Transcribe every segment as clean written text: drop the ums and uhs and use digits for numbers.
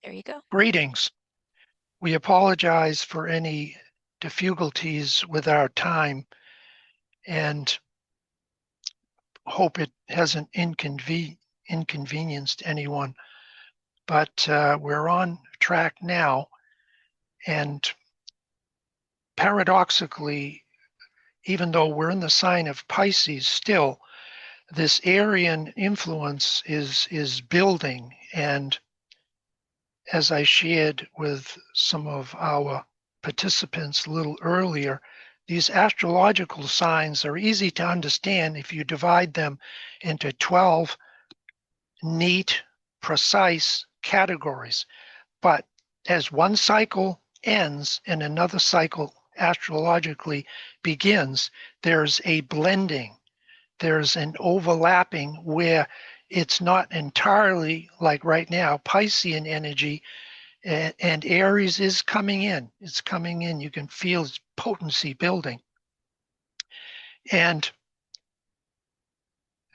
There you go. Greetings. We apologize for any difficulties with our time and hope it hasn't inconvenienced anyone. But we're on track now, and paradoxically, even though we're in the sign of Pisces still, this Aryan influence is building. And as I shared with some of our participants a little earlier, these astrological signs are easy to understand if you divide them into 12 neat, precise categories. But as one cycle ends and another cycle astrologically begins, there's a blending, there's an overlapping where it's not entirely like right now, Piscean energy, and Aries is coming in. It's coming in. You can feel its potency building. And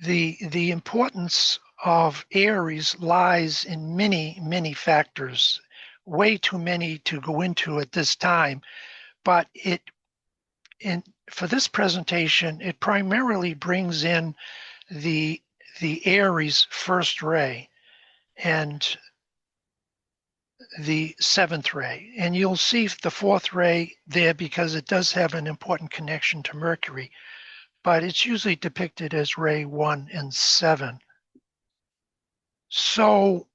the importance of Aries lies in many, many factors, way too many to go into at this time. But for this presentation, it primarily brings in the Aries first ray and the seventh ray. And you'll see the fourth ray there because it does have an important connection to Mercury, but it's usually depicted as ray 1 and 7. So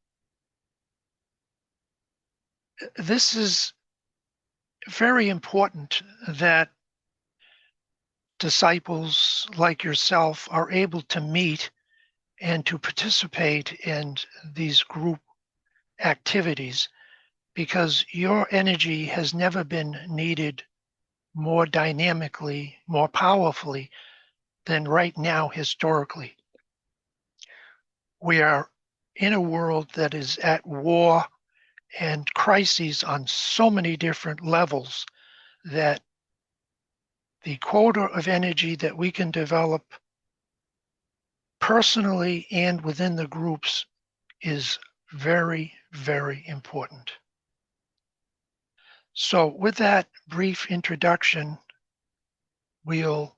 this is very important that disciples like yourself are able to meet and to participate in these group activities, because your energy has never been needed more dynamically, more powerfully than right now historically. We are in a world that is at war and crises on so many different levels that the quota of energy that we can develop personally and within the groups is very, very important. So with that brief introduction, we'll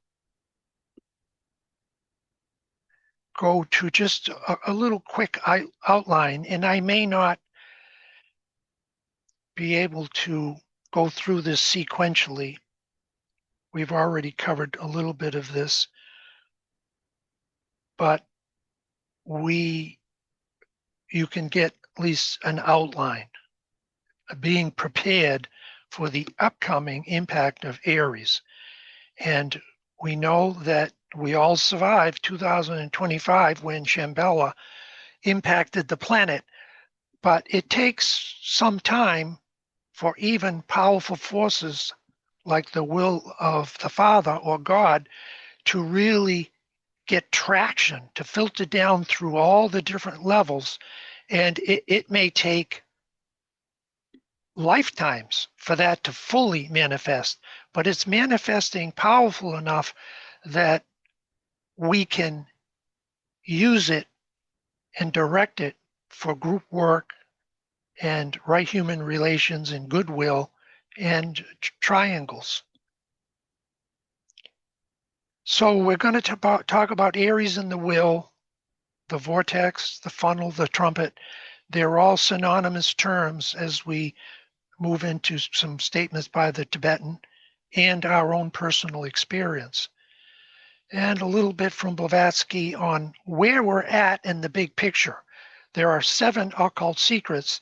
go to just a little quick outline, and I may not be able to go through this sequentially. We've already covered a little bit of this, but you can get at least an outline, being prepared for the upcoming impact of Aries. And we know that we all survived 2025 when Shambhala impacted the planet, but it takes some time for even powerful forces like the will of the Father or God to really get traction, to filter down through all the different levels. And it may take lifetimes for that to fully manifest, but it's manifesting powerful enough that we can use it and direct it for group work and right human relations and goodwill and triangles. So we're going to talk about Aries and the will, the vortex, the funnel, the trumpet. They're all synonymous terms as we move into some statements by the Tibetan and our own personal experience. And a little bit from Blavatsky on where we're at in the big picture. There are 7 occult secrets.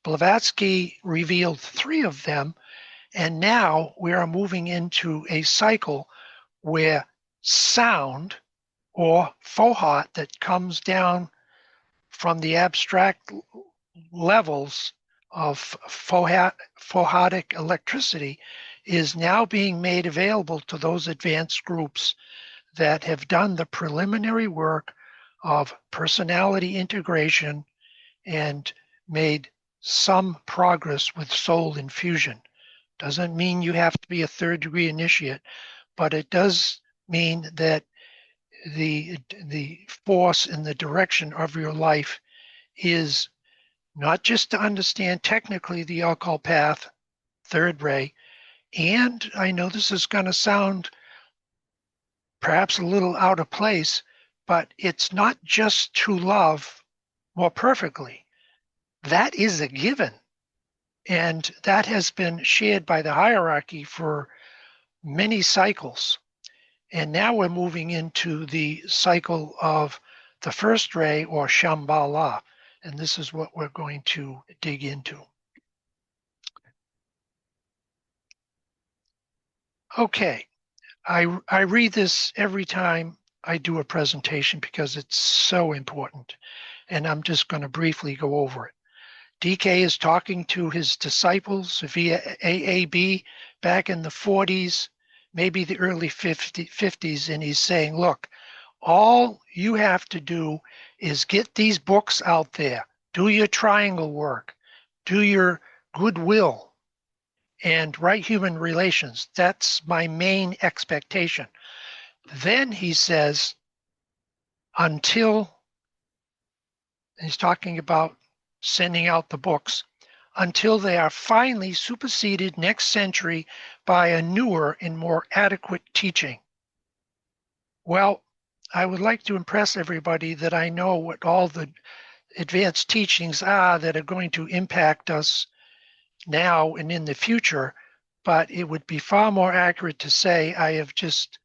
Blavatsky revealed 3 of them, and now we are moving into a cycle where sound or fohat that comes down from the abstract levels of fohatic electricity is now being made available to those advanced groups that have done the preliminary work of personality integration and made some progress with soul infusion. Doesn't mean you have to be a 3rd degree initiate, but it does mean that the force and the direction of your life is not just to understand technically the occult path, third ray, and I know this is going to sound perhaps a little out of place, but it's not just to love more perfectly. That is a given. And that has been shared by the hierarchy for many cycles. And now we're moving into the cycle of the first ray, or Shambhala. And this is what we're going to dig into. Okay, I read this every time I do a presentation because it's so important. And I'm just going to briefly go over it. DK is talking to his disciples via AAB back in the 40s, maybe the early 50s, and he's saying, look, all you have to do is get these books out there, do your triangle work, do your goodwill, and right human relations. That's my main expectation. Then he says, until, he's talking about sending out the books, until they are finally superseded next century by a newer and more adequate teaching. Well, I would like to impress everybody that I know what all the advanced teachings are that are going to impact us now and in the future, but it would be far more accurate to say I have just,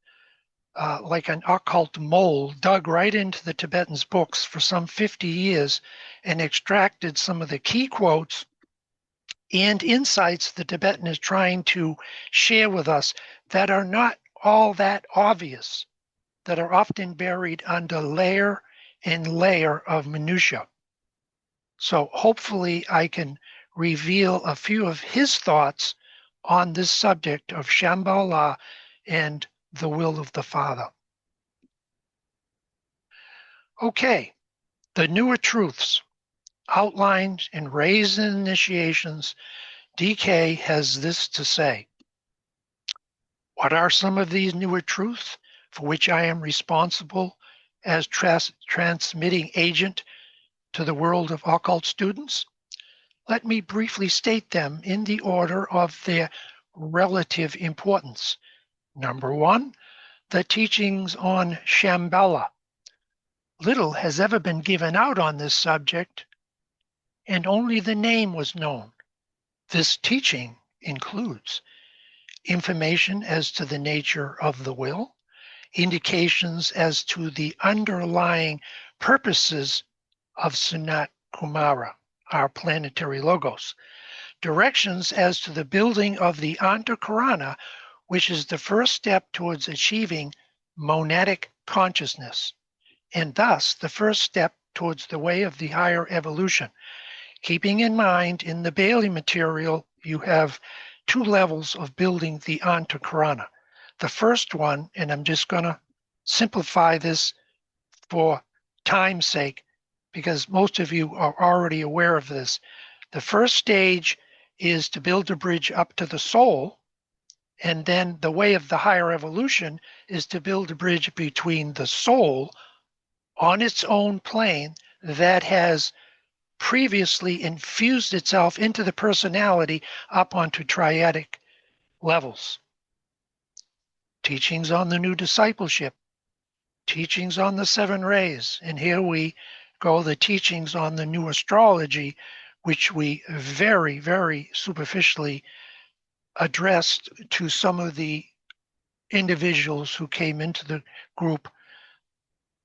like an occult mole, dug right into the Tibetans' books for some 50 years and extracted some of the key quotes and insights the Tibetan is trying to share with us that are not all that obvious, that are often buried under layer and layer of minutia. So hopefully I can reveal a few of his thoughts on this subject of Shambhala and the will of the Father. Okay, the newer truths outlined in Rays and Initiations. DK has this to say. What are some of these newer truths for which I am responsible as transmitting agent to the world of occult students? Let me briefly state them in the order of their relative importance. Number one, the teachings on Shambhala. Little has ever been given out on this subject, and only the name was known. This teaching includes information as to the nature of the will, indications as to the underlying purposes of Sanat Kumara, our planetary logos, directions as to the building of the Antakarana, which is the first step towards achieving monadic consciousness, and thus the first step towards the way of the higher evolution. Keeping in mind, in the Bailey material, you have two levels of building the Antakarana. The first one, and I'm just going to simplify this for time's sake, because most of you are already aware of this. The first stage is to build a bridge up to the soul, and then the way of the higher evolution is to build a bridge between the soul on its own plane that has previously infused itself into the personality up onto triadic levels. Teachings on the new discipleship, teachings on the seven rays, and here we go, the teachings on the new astrology, which we very, very superficially addressed to some of the individuals who came into the group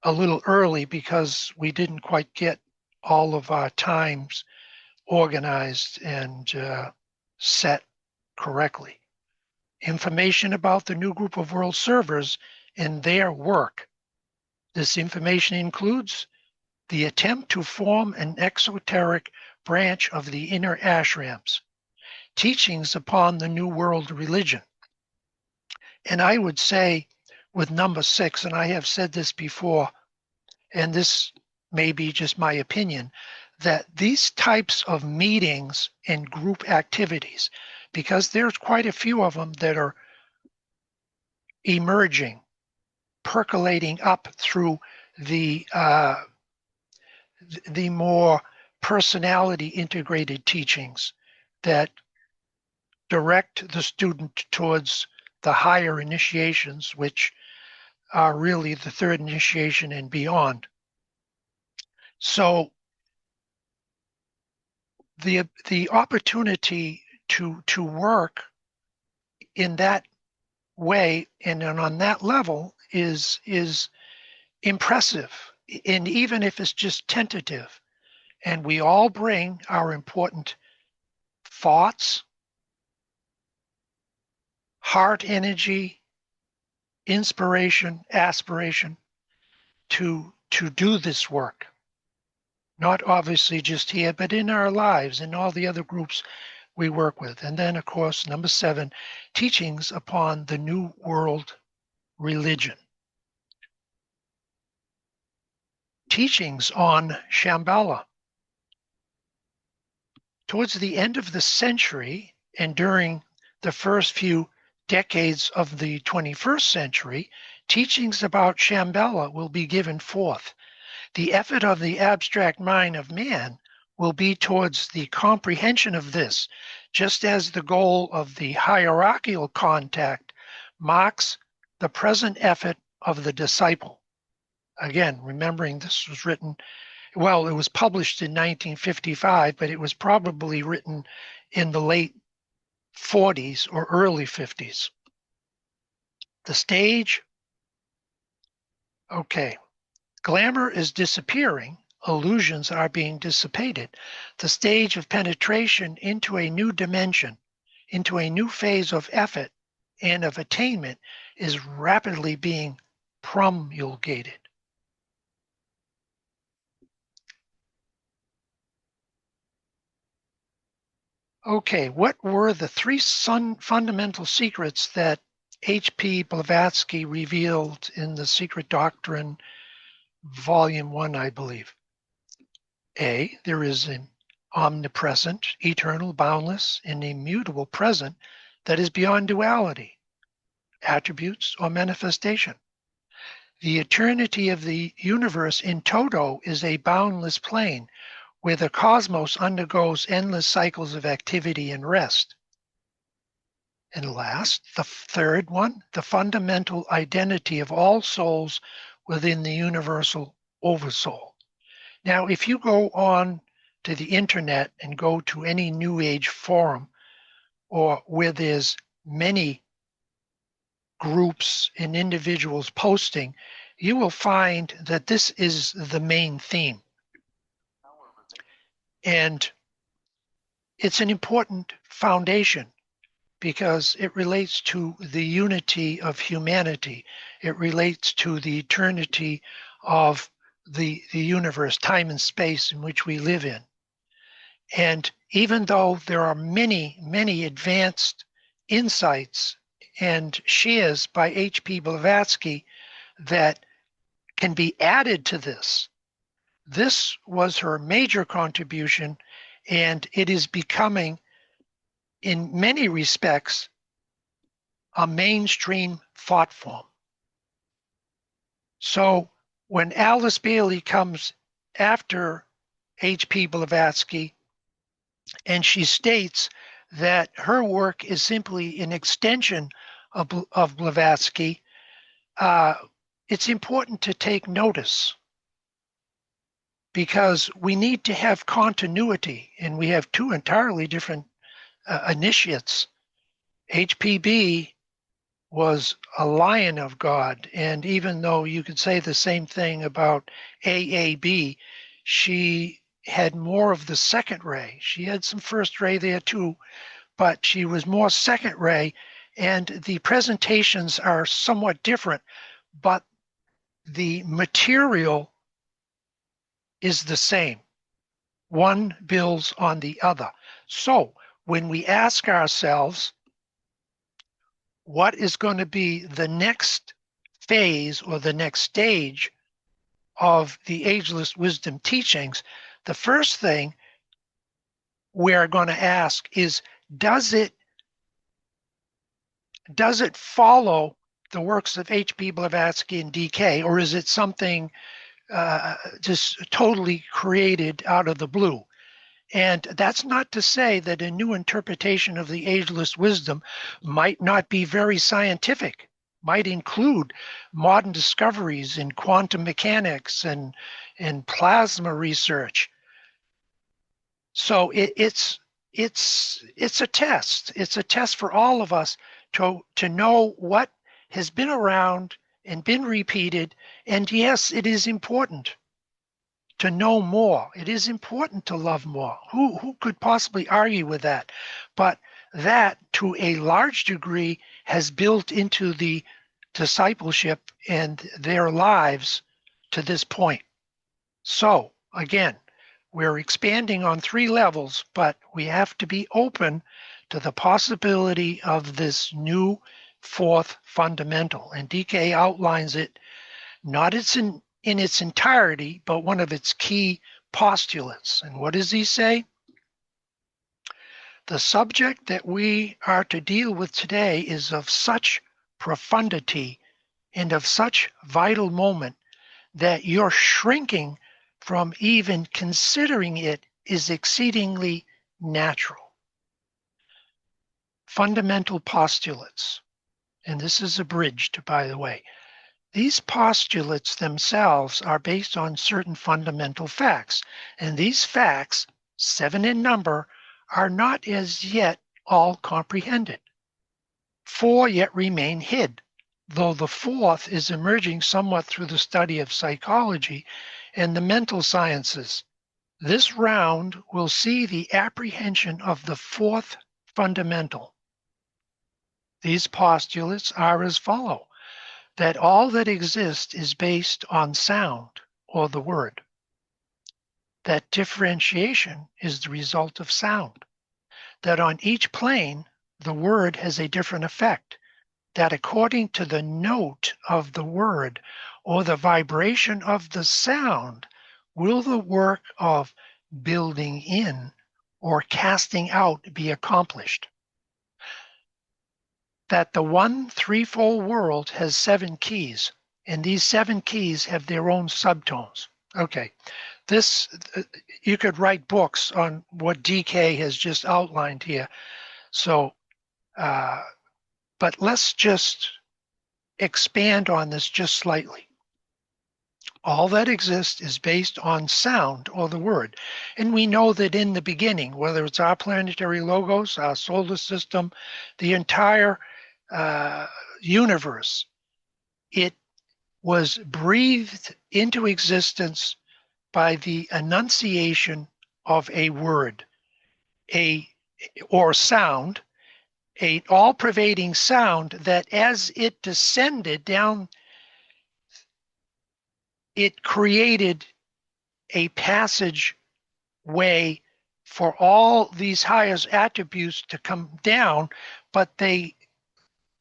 a little early because we didn't quite get all of our times organized and set correctly. Information about the new group of world servers and their work. This information includes the attempt to form an exoteric branch of the inner ashrams, teachings upon the New World religion. And I would say with number 6, and I have said this before, and this may be just my opinion, that these types of meetings and group activities, because there's quite a few of them that are emerging, percolating up through the more personality integrated teachings that direct the student towards the higher initiations, which are really the third initiation and beyond. So the opportunity to work in that way and on that level is impressive, and even if it's just tentative. And we all bring our important thoughts, heart energy, inspiration, aspiration to do this work. Not obviously just here, but in our lives, in all the other groups we work with. And then, of course, number 7, teachings upon the New World religion. Teachings on Shambhala. Towards the end of the century and during the first few decades of the 21st century, teachings about Shambhala will be given forth. The effort of the abstract mind of man will be towards the comprehension of this, just as the goal of the hierarchical contact marks the present effort of the disciple. Again, remembering this was written, well, it was published in 1955, but it was probably written in the late 40s or early 50s. The stage, okay. Glamour is disappearing, illusions are being dissipated. The stage of penetration into a new dimension, into a new phase of effort and of attainment is rapidly being promulgated. Okay, what were the 3 fundamental secrets that H.P. Blavatsky revealed in The Secret Doctrine, Volume 1, I believe? A, there is an omnipresent, eternal, boundless, and immutable present that is beyond duality, attributes, or manifestation. The eternity of the universe in toto is a boundless plane where the cosmos undergoes endless cycles of activity and rest. And last, the third one, the fundamental identity of all souls within the universal oversoul. Now, if you go on to the internet and go to any New Age forum or where there's many groups and individuals posting, you will find that this is the main theme. And it's an important foundation because it relates to the unity of humanity. It relates to the eternity of the universe, time and space in which we live in. And even though there are many, many advanced insights and shares by H.P. Blavatsky that can be added to this, this was her major contribution, and it is becoming, in many respects, a mainstream thought form. So when Alice Bailey comes after H.P. Blavatsky and she states that her work is simply an extension of Blavatsky, it's important to take notice because we need to have continuity, and we have 2 entirely different initiates. HPB was a lion of God, and even though you could say the same thing about AAB, she had more of the second ray. She had some first ray there too, but she was more second ray, and the presentations are somewhat different, but the material is the same. One builds on the other. So when we ask ourselves, what is going to be the next phase or the next stage of the Ageless Wisdom teachings, the first thing we're going to ask is, does it follow the works of H.P. Blavatsky and D.K., or is it something just totally created out of the blue? And that's not to say that a new interpretation of the ageless wisdom might not be very scientific, might include modern discoveries in quantum mechanics and plasma research. So it's a test. It's a test for all of us to know what has been around and been repeated. And yes, it is important to know more. It is important to love more. Who could possibly argue with that? But that, to a large degree, has built into the discipleship and their lives to this point. So, again, we're expanding on 3 levels, but we have to be open to the possibility of this new 4th fundamental. And DK outlines it, not in its entirety, but one of its key postulates. And what does he say? The subject that we are to deal with today is of such profundity and of such vital moment that your shrinking from even considering it is exceedingly natural. Fundamental postulates, and this is abridged, by the way. These postulates themselves are based on certain fundamental facts, and these facts, 7 in number, are not as yet all comprehended. 4 yet remain hid, though the 4th is emerging somewhat through the study of psychology and the mental sciences. This round will see the apprehension of the 4th fundamental. These postulates are as follow: that all that exists is based on sound, or the word. That differentiation is the result of sound. That on each plane, the word has a different effect. That according to the note of the word or the vibration of the sound, will the work of building in or casting out be accomplished. That the one threefold world has 7 keys, and these 7 keys have their own subtones. Okay, this, you could write books on what DK has just outlined here. So, but let's just expand on this just slightly. All that exists is based on sound, or the word. And we know that in the beginning, whether it's our planetary logos, our solar system, the entire universe, it was breathed into existence by the enunciation of a word, or sound, a all-pervading sound that as it descended down, it created a passage way for all these higher attributes to come down, but they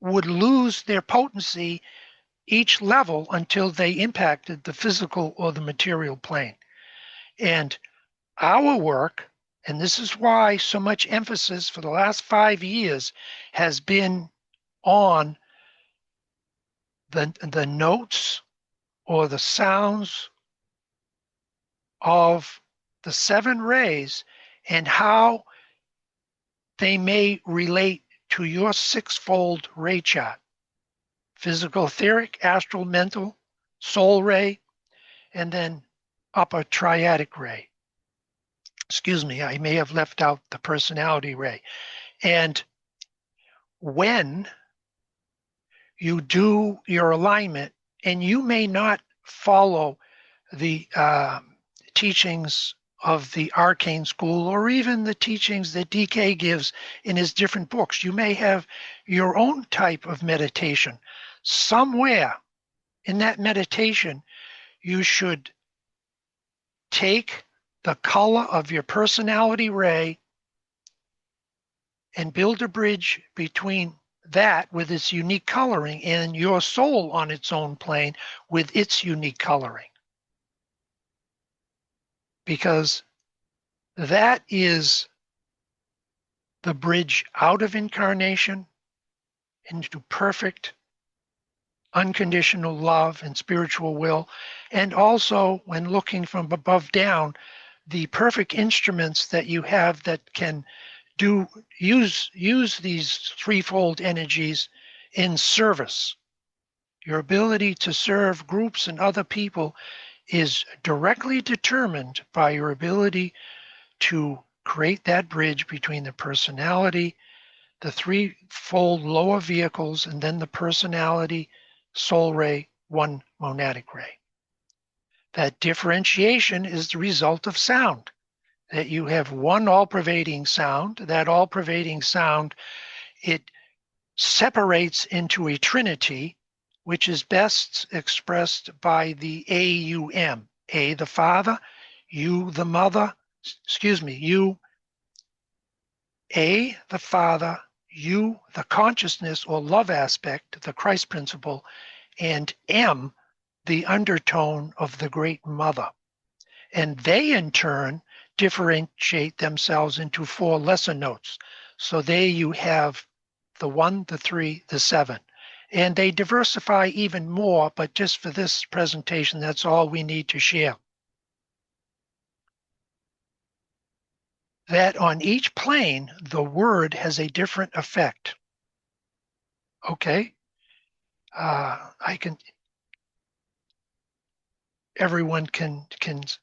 would lose their potency each level until they impacted the physical or the material plane. And our work, and this is why so much emphasis for the last 5 years has been on the notes or the sounds of the 7 rays and how they may relate to your 6-fold ray chart: physical, etheric, astral, mental, soul ray, and then upper triadic ray. Excuse me, I may have left out the personality ray. And when you do your alignment, and you may not follow the teachings of the arcane school or even the teachings that DK gives in his different books. You may have your own type of meditation. Somewhere in that meditation, you should take the color of your personality ray and build a bridge between that with its unique coloring and your soul on its own plane with its unique coloring. Because that is the bridge out of incarnation into perfect unconditional love and spiritual will. And also, when looking from above down, the perfect instruments that you have that can use these threefold energies in service. Your ability to serve groups and other people is directly determined by your ability to create that bridge between the personality, the threefold lower vehicles, and then the personality, soul ray, one monadic ray. That differentiation is the result of sound, that you have one all-pervading sound. That all-pervading sound, it separates into a trinity, which is best expressed by the AUM. A, the Father, U, the Mother, U, A, the Father, U, the consciousness or love aspect, the Christ principle, and M, the undertone of the Great Mother. And they, in turn, differentiate themselves into four lesser notes. So there you have the 1, the 3, the 7. And they diversify even more, but just for this presentation, that's all we need to share. That on each plane, the word has a different effect. Okay? Everyone can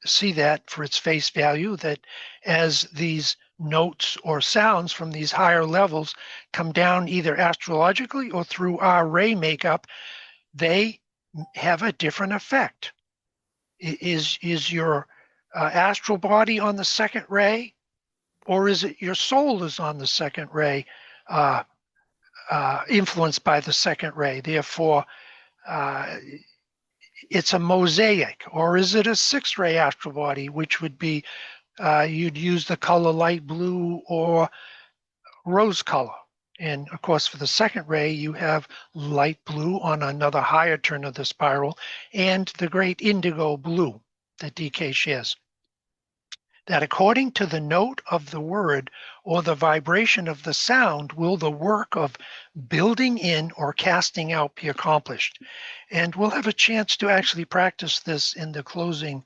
see that for its face value, that as these notes or sounds from these higher levels come down either astrologically or through our ray makeup, they have a different effect. Is your astral body on the second ray, or is it your soul is on the second ray, influenced by the second ray? Therefore, it's a mosaic. Or is it a six-ray astral body, which would be, you'd use the color light blue or rose color. And of course, for the second ray, you have light blue on another higher turn of the spiral, and the great indigo blue that DK shares. That according to the note of the word or the vibration of the sound will the work of building in or casting out be accomplished. And we'll have a chance to actually practice this in the closing,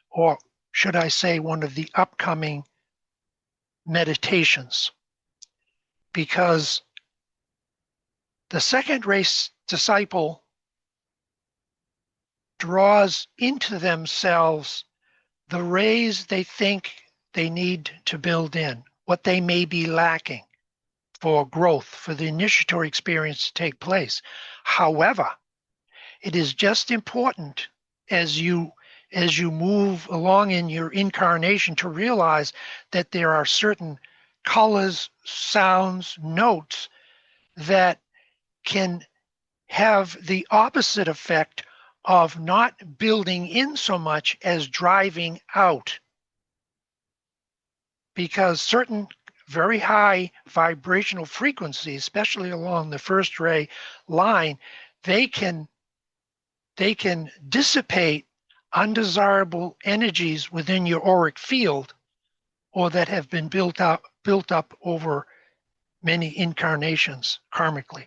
or should I say one of the upcoming meditations. Because the second race disciple draws into themselves the rays they think they need to build in, what they may be lacking for growth, for the initiatory experience to take place. However, it is just important as you move along in your incarnation to realize that there are certain colors, sounds, notes that can have the opposite effect of not building in so much as driving out. Because certain very high vibrational frequencies, especially along the first ray line, they can dissipate undesirable energies within your auric field, or that have been built up over many incarnations karmically.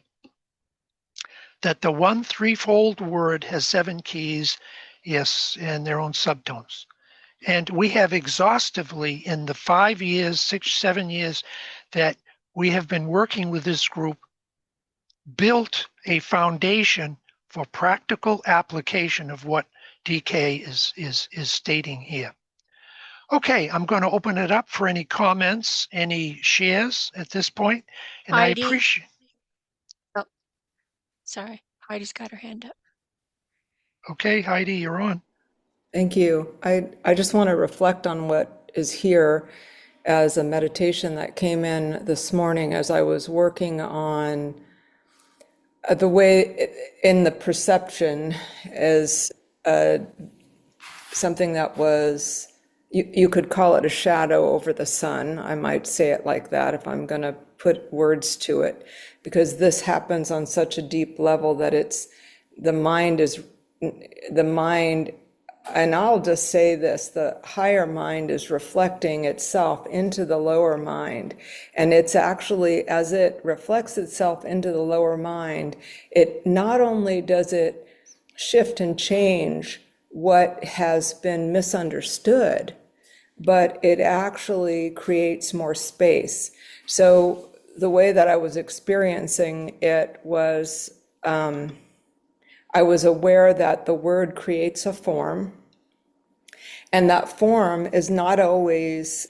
That the one threefold word has 7 keys, yes, and their own subtones. And we have exhaustively, in the 5 years, 6, 7 years that we have been working with this group, built a foundation for practical application of what DK is stating here. Okay, I'm going to open it up for any comments, any shares at this point, and Heidi. I appreciate. Oh, sorry, Heidi's got her hand up. Okay, Heidi, you're on. Thank you. I just want to reflect on what is here as a meditation that came in this morning as I was working on the way in the perception as something that was, you could call it a shadow over the sun. I might say it like that if I'm going to put words to it, because this happens on such a deep level that it's the mind, and I'll just say this, the higher mind is reflecting itself into the lower mind. And it's actually, as it reflects itself into the lower mind, it not only does it shift and change what has been misunderstood, but it actually creates more space. So the way that I was experiencing it was I was aware that the word creates a form, and that form is not always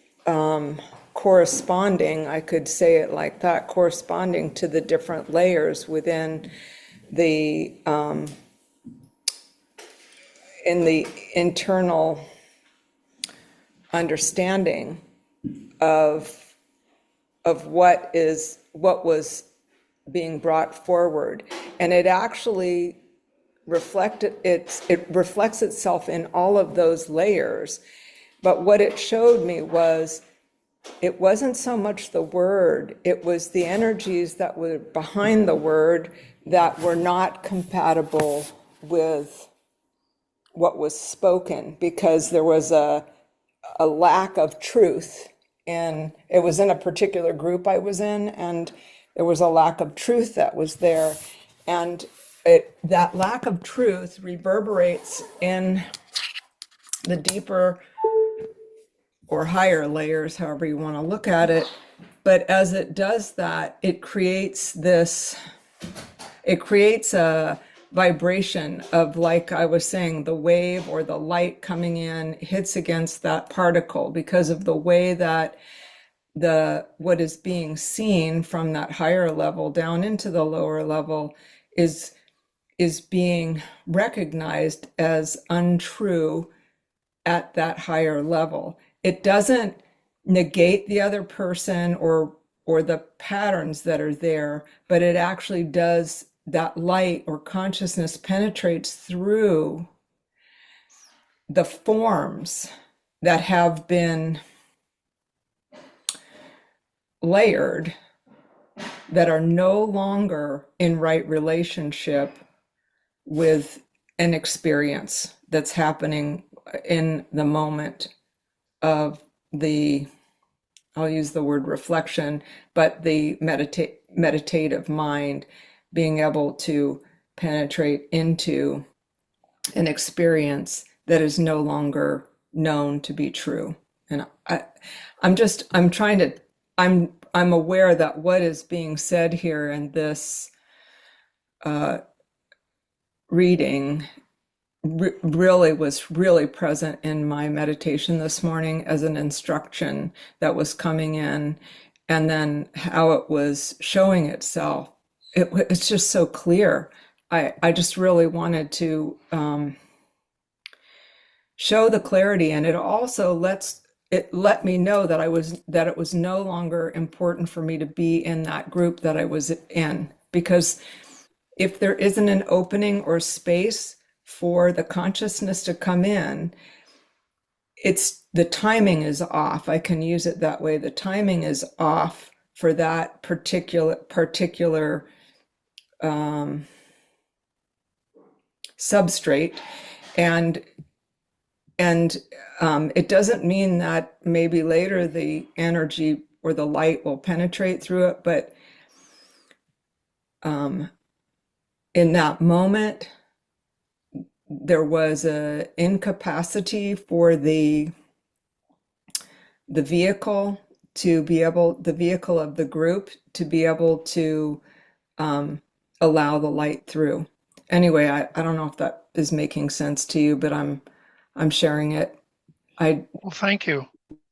corresponding, I could say it like that, corresponding to the different layers within the in the internal understanding of what was being brought forward. And it actually it reflects itself in all of those layers. But what it showed me was it wasn't so much the word, it was the energies that were behind the word that were not compatible with what was spoken, because there was a lack of truth. And it was in a particular group I was in, and there was a lack of truth that was there. And that lack of truth reverberates in the deeper or higher layers, however you want to look at it. But as it does that, it creates a vibration of, like I was saying, the wave or the light coming in hits against that particle, because of the way that what is being seen from that higher level down into the lower level is being recognized as untrue at that higher level. It doesn't negate the other person or the patterns that are there, but it actually does. That light or consciousness penetrates through the forms that have been layered, that are no longer in right relationship with an experience that's happening in the moment of I'll use the word reflection, but the meditative mind being able to penetrate into an experience that is no longer known to be true. And I'm aware that what is being said here in this reading really was really present in my meditation this morning as an instruction that was coming in, and then how it was showing itself. It's just so clear. I just really wanted to show the clarity, and it also let me know that it was no longer important for me to be in that group that I was in, because if there isn't an opening or space for the consciousness to come in, the timing is off. I can use it that way. The timing is off for that particular substrate, and it doesn't mean that maybe later the energy or the light will penetrate through it, but in that moment there was a incapacity for the vehicle the vehicle of the group to be able to allow the light through. Anyway, I don't know if that is making sense to you, but I'm sharing it. Well, thank you.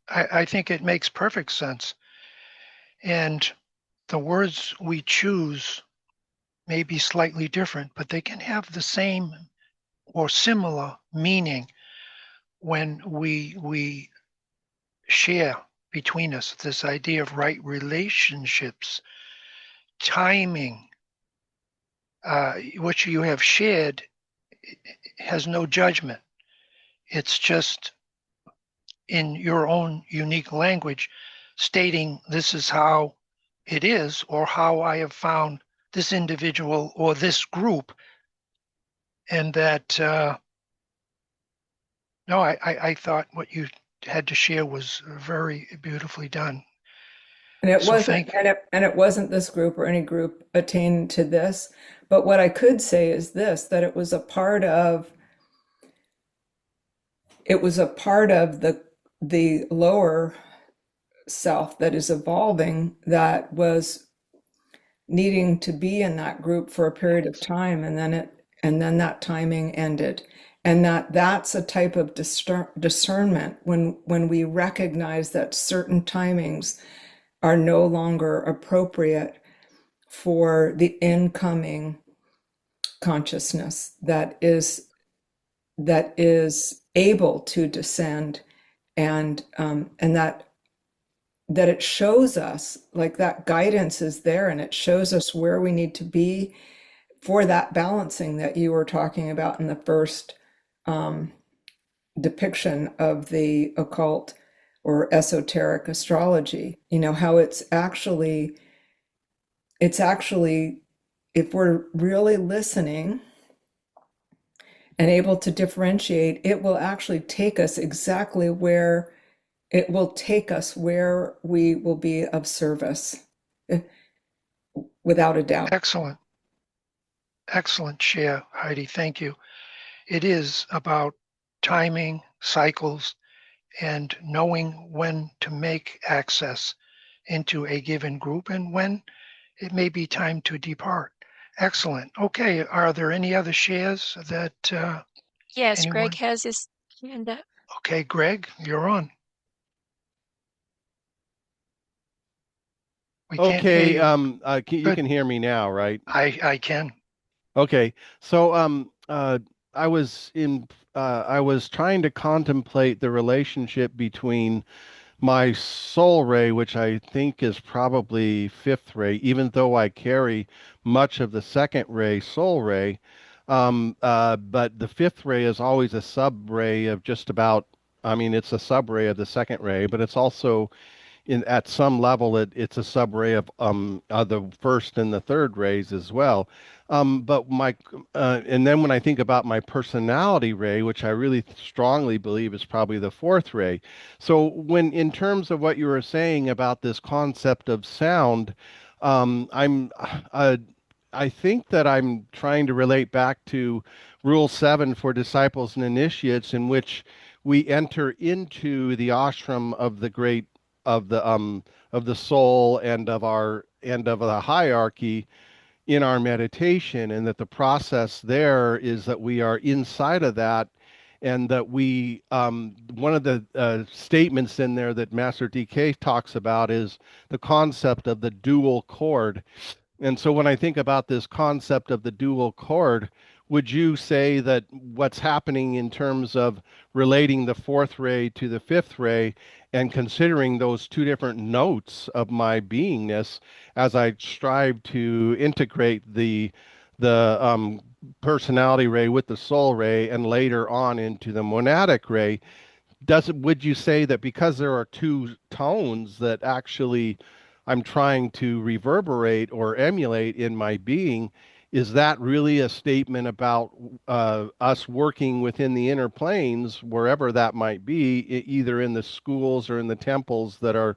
I think it makes perfect sense. And the words we choose may be slightly different, but they can have the same or similar meaning when we share between us this idea of right relationships, timing. What you have shared has no judgment. It's just in your own unique language stating this is how it is, or how I have found this individual or this group. And that no, I thought what you had to share was very beautifully done. And it So wasn't, and it wasn't this group or any group attained to this. But what I could say is this, that it was a part of the the lower self that is evolving, that was needing to be in that group for a period of time, and then that timing ended. And that's a type of discernment, when we recognize that certain timings are no longer appropriate for the incoming consciousness that is able to descend, and that it shows us, like, that guidance is there, and it shows us where we need to be for that balancing that you were talking about in the first depiction of the occult or esoteric astrology. How it's actually, if we're really listening and able to differentiate, it will actually take us exactly where we will be of service, eh, without a doubt. Excellent. Excellent share, Heidi. Thank you. It is about timing, cycles, and knowing when to make access into a given group and when it may be time to depart. Excellent. Okay, are there any other shares that Yes, Greg anyone? has his hand up. Okay, Greg, you're on. We can't hear Okay, you. you Good. can hear me now, right? I can. Okay, so I was I was trying to contemplate the relationship between my soul ray, which I think is probably fifth ray, even though I carry much of the second ray, soul ray. But the fifth ray is always a sub ray of just about, I mean, it's a sub ray of the second ray, but it's also at some level it's a subray of the first and the third rays as well. But my and then when I think about my personality ray, which I really strongly believe is probably the fourth ray. So when in terms of what you were saying about this concept of sound, I'm I think that I'm trying to relate back to Rule 7 for disciples and initiates, in which we enter into the ashram of the great of the soul and of the hierarchy in our meditation, and that the process there is that we are inside of that, and that we one of the statements in there that Master DK talks about is the concept of the dual chord. And so when I think about this concept of the dual chord, would you say that what's happening in terms of relating the fourth ray to the fifth ray and considering those two different notes of my beingness as I strive to integrate the personality ray with the soul ray and later on into the monadic ray, would you say that because there are two tones that actually I'm trying to reverberate or emulate in my being, is that really a statement about us working within the inner planes, wherever that might be, either in the schools or in the temples that are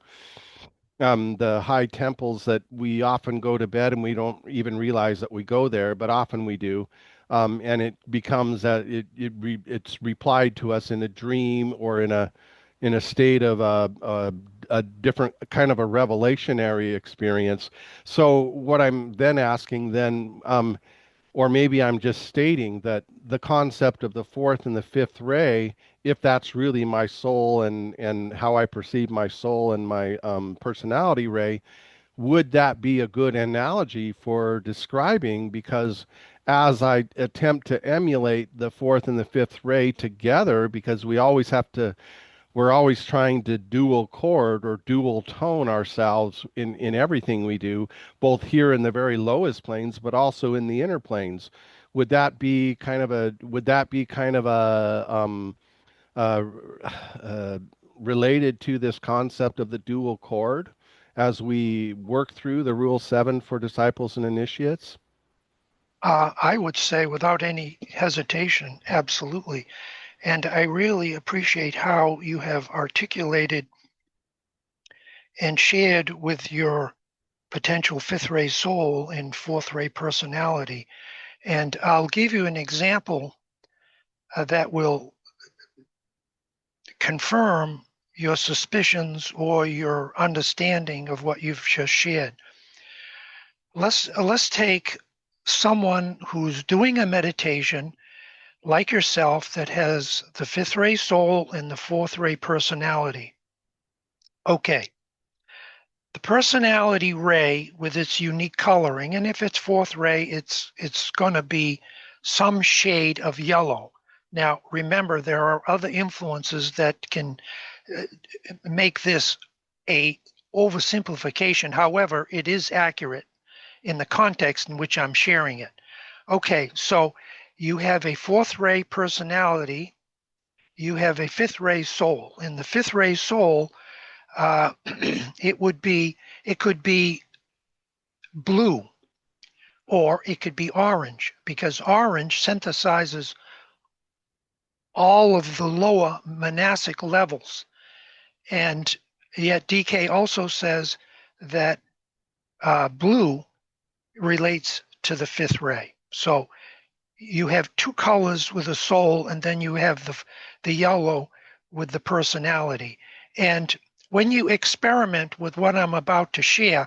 the high temples that we often go to bed and we don't even realize that we go there, but often we do. And it becomes that it's replied to us in a dream or in a state of a different kind of a revelationary experience. So what I'm then asking then, or maybe I'm just stating that the concept of the fourth and the fifth ray, if that's really my soul and how I perceive my soul and my personality ray, would that be a good analogy for describing? Because as I attempt to emulate the fourth and the fifth ray together, because we're always trying to dual chord or dual tone ourselves in everything we do, both here in the very lowest planes, but also in the inner planes. Would that be kind of a uh, uh, related to this concept of the dual chord as we work through the Rule 7 for disciples and initiates? I would say without any hesitation, absolutely. And I really appreciate how you have articulated and shared with your potential fifth ray soul and fourth ray personality. And I'll give you an example that will confirm your suspicions or your understanding of what you've just shared. Let's take someone who's doing a meditation like yourself that has the fifth ray soul and the fourth ray personality. Okay, the personality ray with its unique coloring, and if it's fourth ray, it's going to be some shade of yellow. Now, remember, there are other influences that can make this a oversimplification. However, it is accurate in the context in which I'm sharing it. Okay, so you have a fourth ray personality, you have a fifth ray soul. In the fifth ray soul, it could be blue, or it could be orange, because orange synthesizes all of the lower monastic levels. And yet DK also says that blue relates to the fifth ray. So you have two colors with a soul, and then you have the yellow with the personality. And when you experiment with what I'm about to share,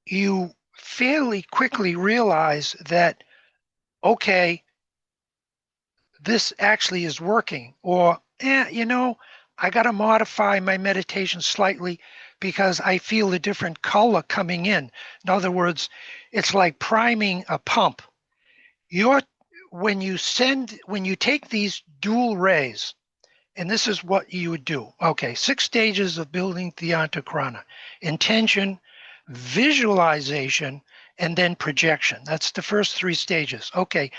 you fairly quickly realize that, okay, this actually is working, or, I got to modify my meditation slightly because I feel a different color coming in. In other words, it's like priming a pump. When you take these dual rays, and this is what you would do. Okay, 6 stages of building the antakrana: intention, visualization, and then projection. That's the first 3 stages. Okay,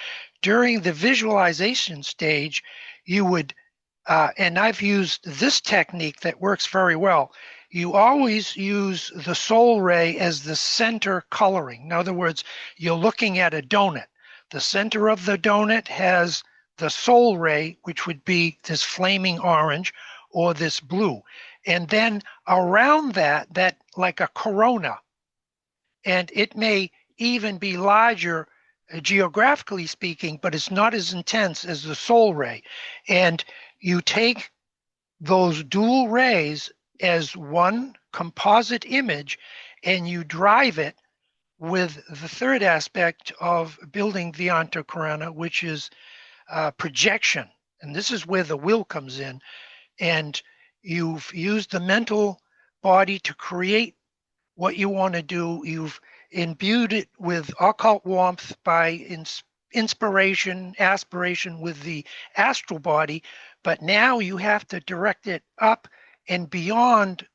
during the visualization stage, you would, and I've used this technique that works very well. You always use the soul ray as the center coloring. In other words, you're looking at a donut. The center of the donut has the soul ray, which would be this flaming orange or this blue. And then around that like a corona, and it may even be larger geographically speaking, but it's not as intense as the soul ray. And you take those dual rays as one composite image, and you drive it with the third aspect of building the antakarana, which is projection. And this is where the will comes in. And you've used the mental body to create what you want to do. You've imbued it with occult warmth by inspiration, aspiration with the astral body. But now you have to direct it up and beyond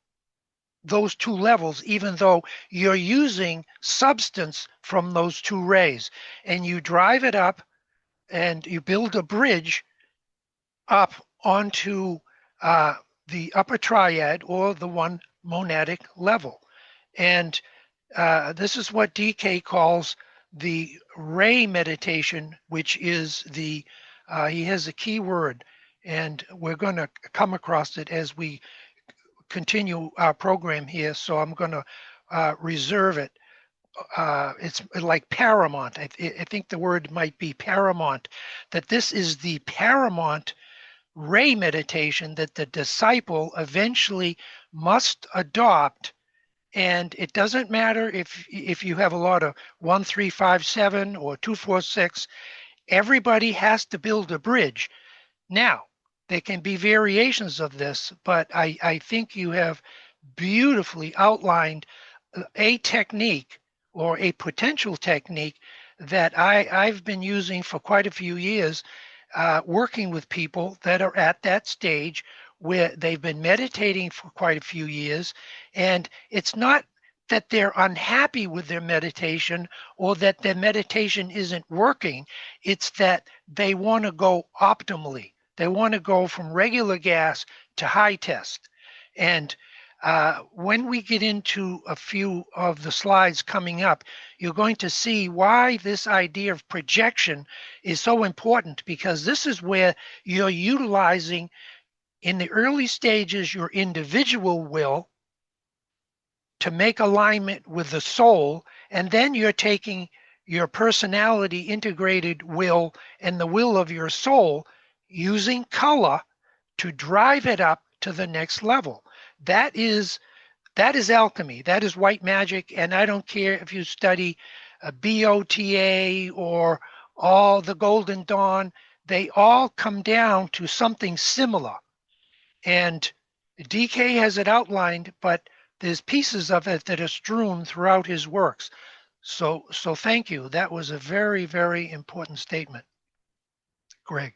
those 2 levels, even though you're using substance from those 2 rays. And you drive it up and you build a bridge up onto the upper triad, or the 1 monadic level. And this is what DK calls the ray meditation, which is he has a key word, and we're going to come across it as we continue our program here, so I'm going to reserve it. It's like paramount. I think the word might be paramount, that this is the paramount ray meditation that the disciple eventually must adopt. And it doesn't matter if you have a lot of 1, 3, 5, 7 or 2, 4, 6. Everybody has to build a bridge. Now, there can be variations of this, but I think you have beautifully outlined a technique, or a potential technique, that I've been using for quite a few years, working with people that are at that stage where they've been meditating for quite a few years. And it's not that they're unhappy with their meditation or that their meditation isn't working. It's that they want to go optimally. They want to go from regular gas to high test. And when we get into a few of the slides coming up, you're going to see why this idea of projection is so important, because this is where you're utilizing, in the early stages, your individual will to make alignment with the soul, and then you're taking your personality integrated will and the will of your soul using color to drive it up to the next level. That is alchemy. That is white magic. And I don't care if you study BOTA or all the Golden Dawn, they all come down to something similar. And DK has it outlined, but there's pieces of it that are strewn throughout his works. So thank you. That was a very, very important statement, Greg.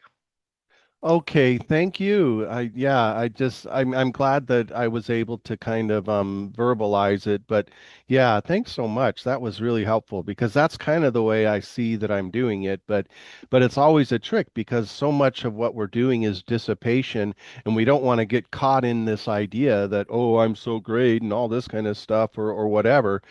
Okay, thank you. I'm glad that I was able to kind of verbalize it, but yeah, thanks so much. That was really helpful because that's kind of the way I see that I'm doing it, but it's always a trick because so much of what we're doing is dissipation and we don't want to get caught in this idea that, oh, I'm so great and all this kind of stuff or whatever.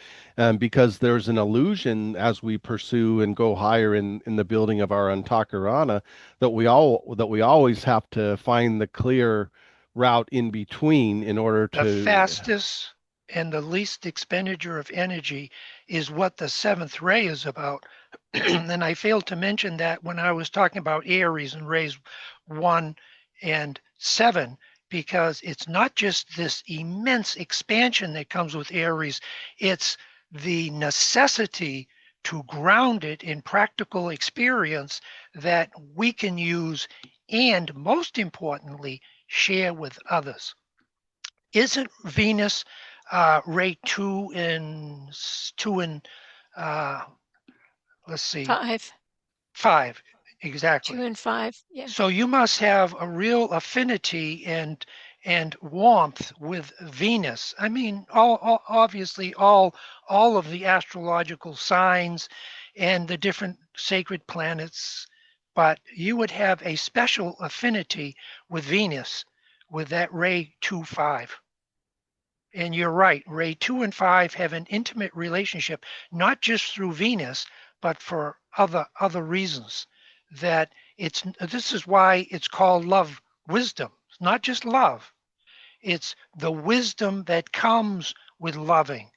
Because there's an illusion as we pursue and go higher in the building of our Antakarana that we always have to find the clear route in between in order The to. fastest and the least expenditure of energy is what the seventh ray is about. And I failed to mention that when I was talking about Aries and rays 1 and 7, because it's not just this immense expansion that comes with Aries, it's the necessity to ground it in practical experience that we can use and, most importantly, share with others. Isn't Venus ray 2 and let's see, 5, 5 2 exactly? and 5. Yeah. So you must have a real affinity and warmth with Venus. I mean, obviously all of the astrological signs and the different sacred planets, but you would have a special affinity with Venus with that ray 2-5. And you're right, ray 2 and 5 have an intimate relationship, not just through Venus, but for other reasons. That this is why it's called love wisdom. It's not just love. It's the wisdom that comes with loving.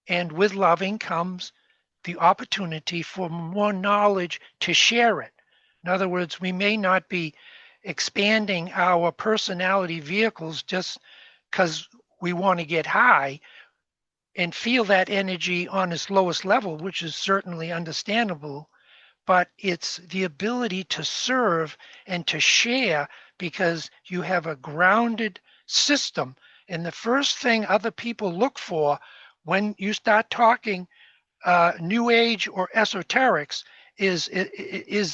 And with loving comes the opportunity for more knowledge to share it. In other words, we may not be expanding our personality vehicles just because we want to get high and feel that energy on its lowest level, which is certainly understandable, but it's the ability to serve and to share because you have a grounded system. And the first thing other people look for when you start talking New Age or esoterics is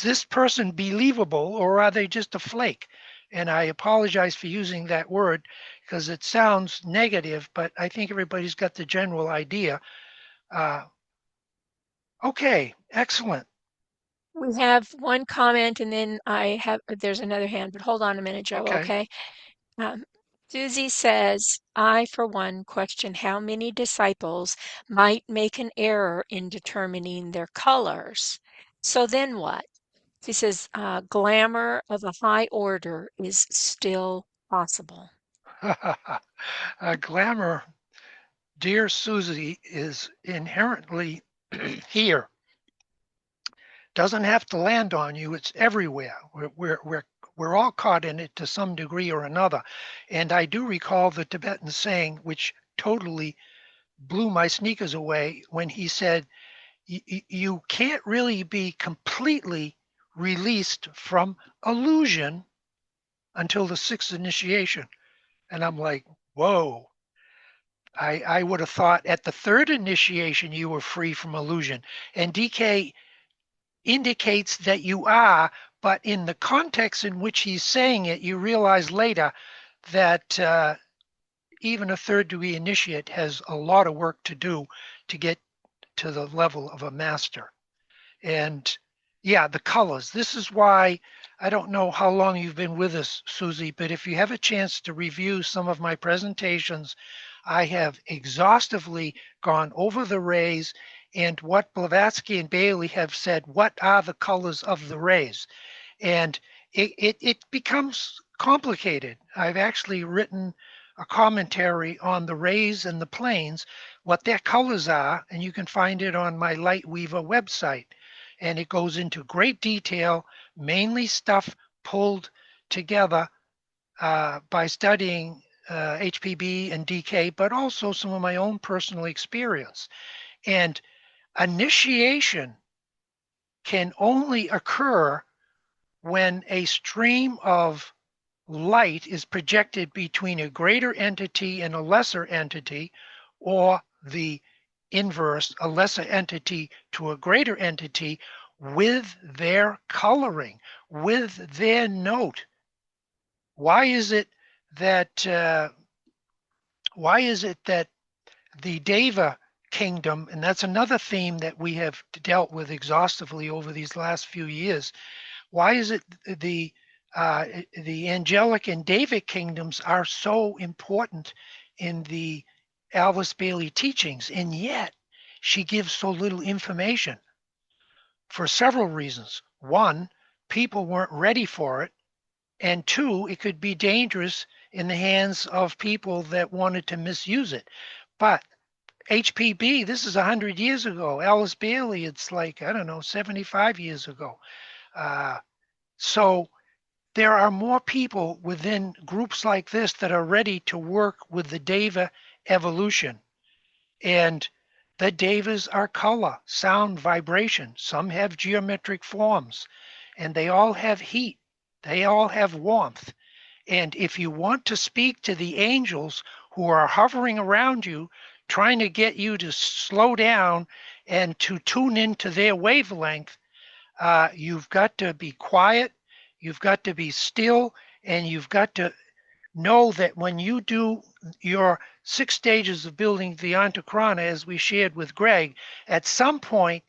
this person believable or are they just a flake? And I apologize for using that word because it sounds negative, but I think everybody's got the general idea. Uh, okay, excellent. We have one comment and then there's another hand, but hold on a minute, Joe, Okay. okay? Um, Susie says, I, for one, question how many disciples might make an error in determining their colors. So then what? She says, glamour of a high order is still possible. Glamour, dear Susie, is inherently here. Doesn't have to land on you. It's everywhere. We're all caught in it to some degree or another. And I do recall the Tibetan saying, which totally blew my sneakers away, when he said, you can't really be completely released from illusion until the sixth initiation. And I'm like, whoa. I would have thought at the third initiation you were free from illusion. And DK indicates that you are, but in the context in which he's saying it, you realize later that even a third degree initiate has a lot of work to do to get to the level of a master. And yeah, the colors. This is why I don't know how long you've been with us, Susie, but if you have a chance to review some of my presentations, I have exhaustively gone over the rays and what Blavatsky and Bailey have said, what are the colors of the rays? And it becomes complicated. I've actually written a commentary on the rays and the planes, what their colors are, and you can find it on my Lightweaver website. And it goes into great detail, mainly stuff pulled together by studying HPB and DK, but also some of my own personal experience. And initiation can only occur when a stream of light is projected between a greater entity and a lesser entity, or the inverse, a lesser entity to a greater entity, with their coloring, with their note. Why is it that the Deva kingdom, and that's another theme that we have dealt with exhaustively over these last few years, why is it the angelic and Davic kingdoms are so important in the Alice Bailey teachings, and yet she gives so little information? For several reasons. One, people weren't ready for it, and two, it could be dangerous in the hands of people that wanted to misuse it. But HPB, this is 100 years ago. Alice Bailey, it's like, I don't know, 75 years ago. So there are more people within groups like this that are ready to work with the Deva evolution. And the Devas are color, sound, vibration. Some have geometric forms, and they all have heat. They all have warmth. And if you want to speak to the angels who are hovering around you, trying to get you to slow down and to tune into their wavelength, you've got to be quiet, you've got to be still, and you've got to know that when you do your 6 stages of building the Antakrana, as we shared with Greg, at some point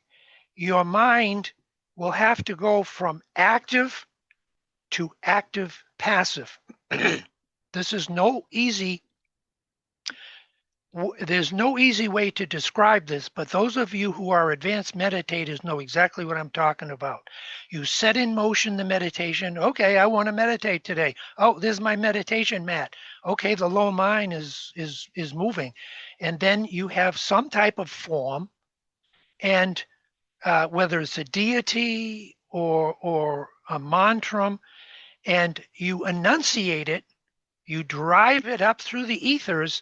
your mind will have to go from active to active passive. This is no easy There's no easy way to describe this, but those of you who are advanced meditators know exactly what I'm talking about. You set in motion the meditation. Okay, I want to meditate today. Oh, there's my meditation mat. Okay, the low mind is moving. And then you have some type of form, and whether it's a deity or a mantra, and you enunciate it, you drive it up through the ethers,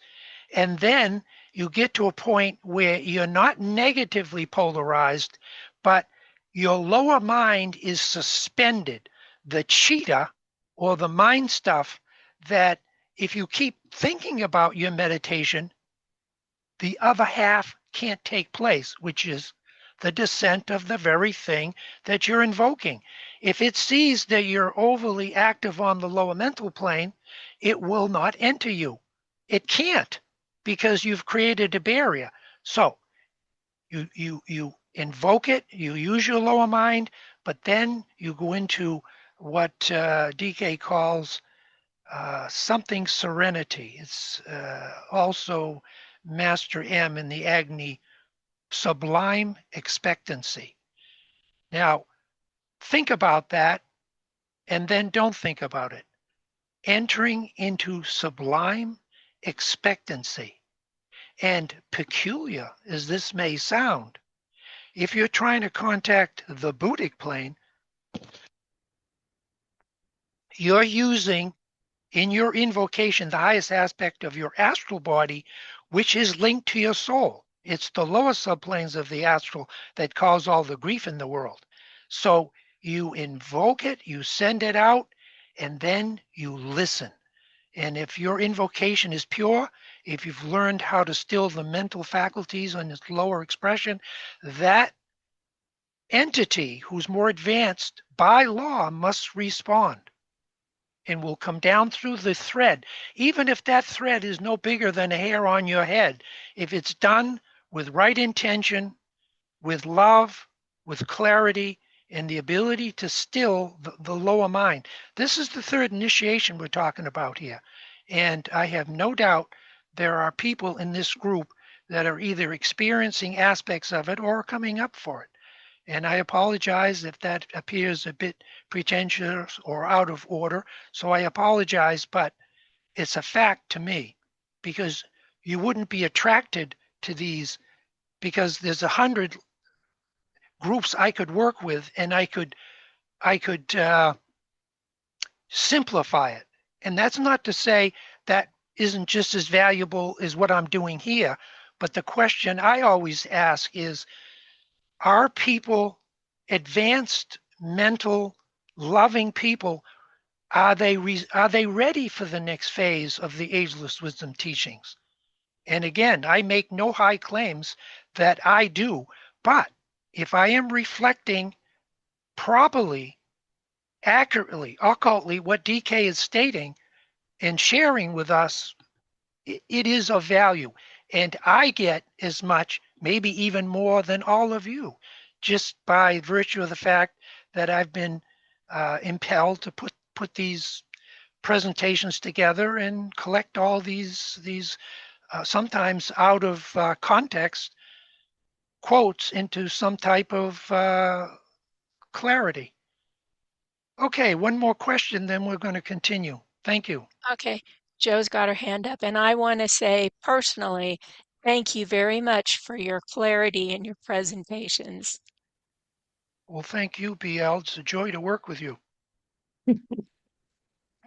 and then you get to a point where you're not negatively polarized, but your lower mind is suspended. The cheetah or the mind stuff that if you keep thinking about your meditation, the other half can't take place, which is the descent of the very thing that you're invoking. If it sees that you're overly active on the lower mental plane, it will not enter you. It can't, because you've created a barrier. So you invoke it, you use your lower mind, but then you go into what DK calls something serenity. It's also Master M in the Agni, sublime expectancy. Now, think about that and then don't think about it. Entering into sublime expectancy. And peculiar as this may sound, if you're trying to contact the Buddhic plane, you're using in your invocation the highest aspect of your astral body, which is linked to your soul. It's the lower subplanes of the astral that cause all the grief in the world. So you invoke it, you send it out, and then you listen. And if your invocation is pure, if you've learned how to still the mental faculties on its lower expression, that entity who's more advanced by law must respond and will come down through the thread, even if that thread is no bigger than a hair on your head. If it's done with right intention, with love, with clarity, and the ability to still the lower mind. This is the third initiation we're talking about here. And I have no doubt there are people in this group that are either experiencing aspects of it or coming up for it. And I apologize if that appears a bit pretentious or out of order. So I apologize, but it's a fact to me, because you wouldn't be attracted to these, because there's 100 groups I could work with, and I could simplify it And that's not to say that isn't just as valuable as what I'm doing here. But the question I always ask is, are people advanced, mental, loving people? Are they ready for the next phase of the ageless wisdom teachings? And again, I make no high claims that I do, but if I am reflecting properly, accurately, occultly what DK is stating and sharing with us, it is of value. And I get as much, maybe even more than all of you, just by virtue of the fact that I've been impelled to put these presentations together and collect all these sometimes out of context quotes into some type of clarity. Okay, one more question, then we're going to continue. Thank you. Okay, Joe's got her hand up, and I want to say personally, thank you very much for your clarity in your presentations. Well, thank you, BL. It's a joy to work with you.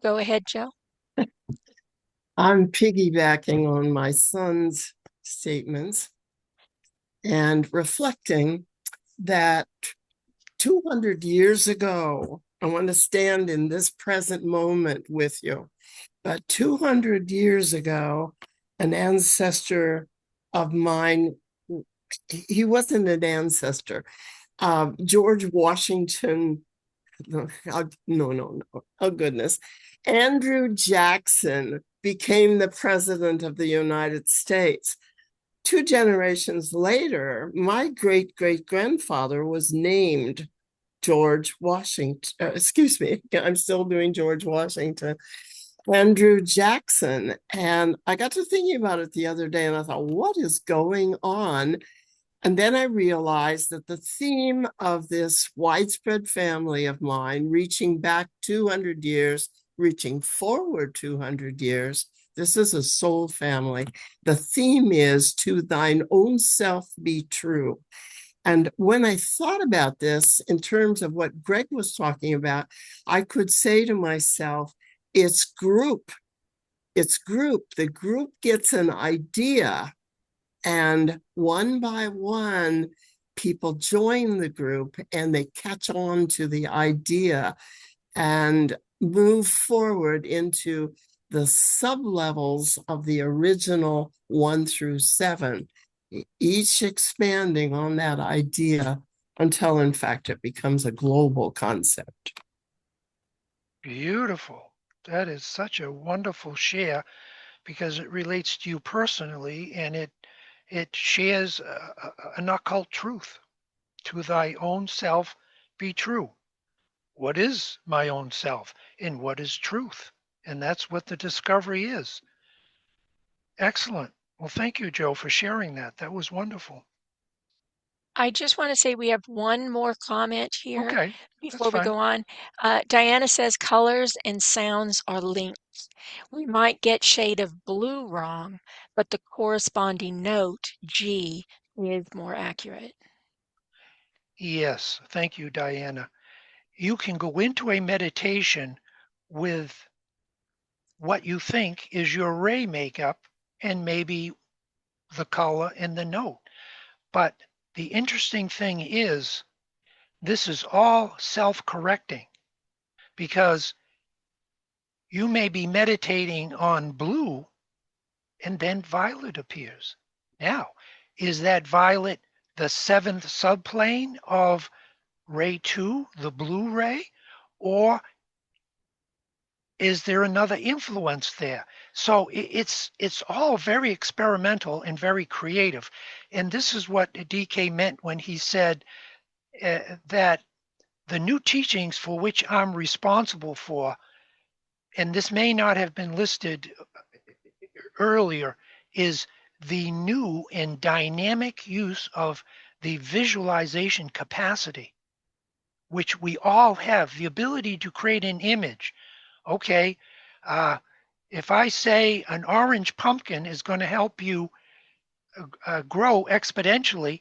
Go ahead, Joe. I'm piggybacking on my son's statements and reflecting that 200 years ago, I want to stand in this present moment with you. But 200 years ago, an ancestor of mine, he wasn't an ancestor, George Washington, no, no. Oh, goodness. Andrew Jackson became the president of the United States. 2 generations later, my great-great-grandfather was named George Washington. Excuse me, I'm still doing George Washington. Andrew Jackson. And I got to thinking about it the other day and I thought, what is going on? And then I realized that the theme of this widespread family of mine, reaching back 200 years, reaching forward 200 years, this is a soul family. The theme is to thine own self be true. And when I thought about this in terms of what Greg was talking about, I could say to myself, it's group. It's group. The group gets an idea, and one by one, people join the group and they catch on to the idea and move forward into the sub-levels of the original 1 through 7, each expanding on that idea until, in fact, it becomes a global concept. Beautiful. That is such a wonderful share because it relates to you personally and it shares an occult truth. To thy own self be true. What is my own self and what is truth? And that's what the discovery is. Excellent. Well, thank you, Joe, for sharing that. That was wonderful. I just want to say we have one more comment here Okay, that's before we fine. go on. Diana says colors and sounds are linked. We might get shade of blue wrong, but the corresponding note, G, is more accurate. Yes, thank you, Diana. You can go into a meditation with what you think is your ray makeup and maybe the color and the note. But the interesting thing is, this is all self-correcting because you may be meditating on blue and then violet appears. Now, is that violet the 7th subplane of ray 2, the blue ray, or is there another influence there? So it's all very experimental and very creative. And this is what DK meant when he said that the new teachings for which I'm responsible for, and this may not have been listed earlier, is the new and dynamic use of the visualization capacity, which we all have the ability to create an image. Okay, if I say an orange pumpkin is going to help you grow exponentially,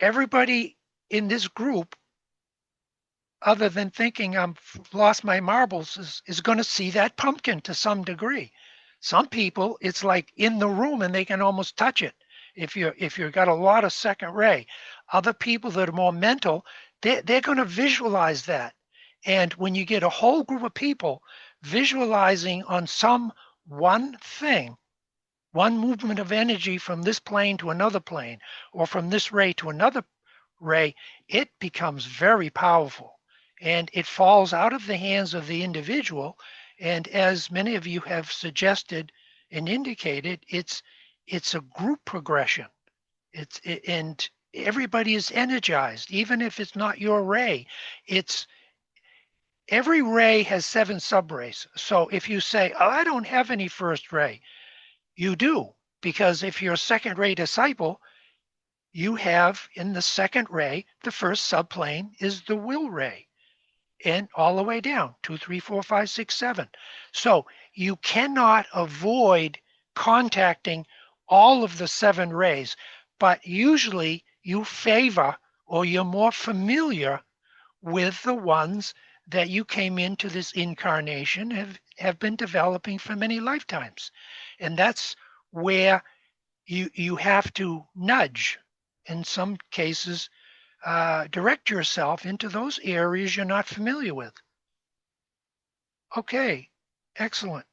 everybody in this group other than thinking I'm lost my marbles, is going to see that pumpkin to some degree. Some people, it's like in the room and they can almost touch it. If you've got a lot of second ray, other people that are more mental, they're going to visualize that. And when you get a whole group of people visualizing on some one thing, one movement of energy from this plane to another plane, or from this ray to another ray, it becomes very powerful and it falls out of the hands of the individual. And as many of you have suggested and indicated, it's a group progression. And everybody is energized, even if it's not your ray. It's every ray has 7 subrays. So if you say, "Oh, I don't have any first ray," you do, because if you're a second ray disciple, you have in the second ray, the first subplane is the will ray, and all the way down 2, 3, 4, 5, 6, 7. So you cannot avoid contacting all of the 7 rays, but usually you favor or you're more familiar with the ones that you came into this incarnation have been developing for many lifetimes. And that's where you have to nudge, in some cases, direct yourself into those areas you're not familiar with. Okay, excellent.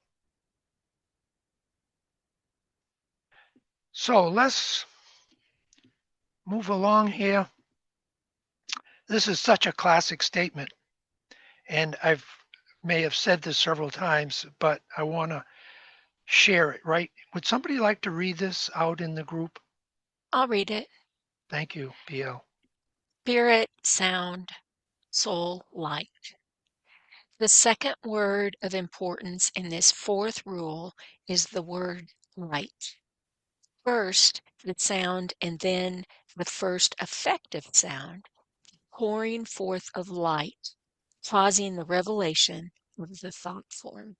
So let's move along here. This is such a classic statement, and may have said this several times, but I want to share it, right? Would somebody like to read this out in the group? I'll read it. Thank you, PL. Spirit, sound, soul, light. The second word of importance in this fourth rule is the word light. First, the sound, and then the first effective sound, pouring forth of light, causing the revelation of the thought form.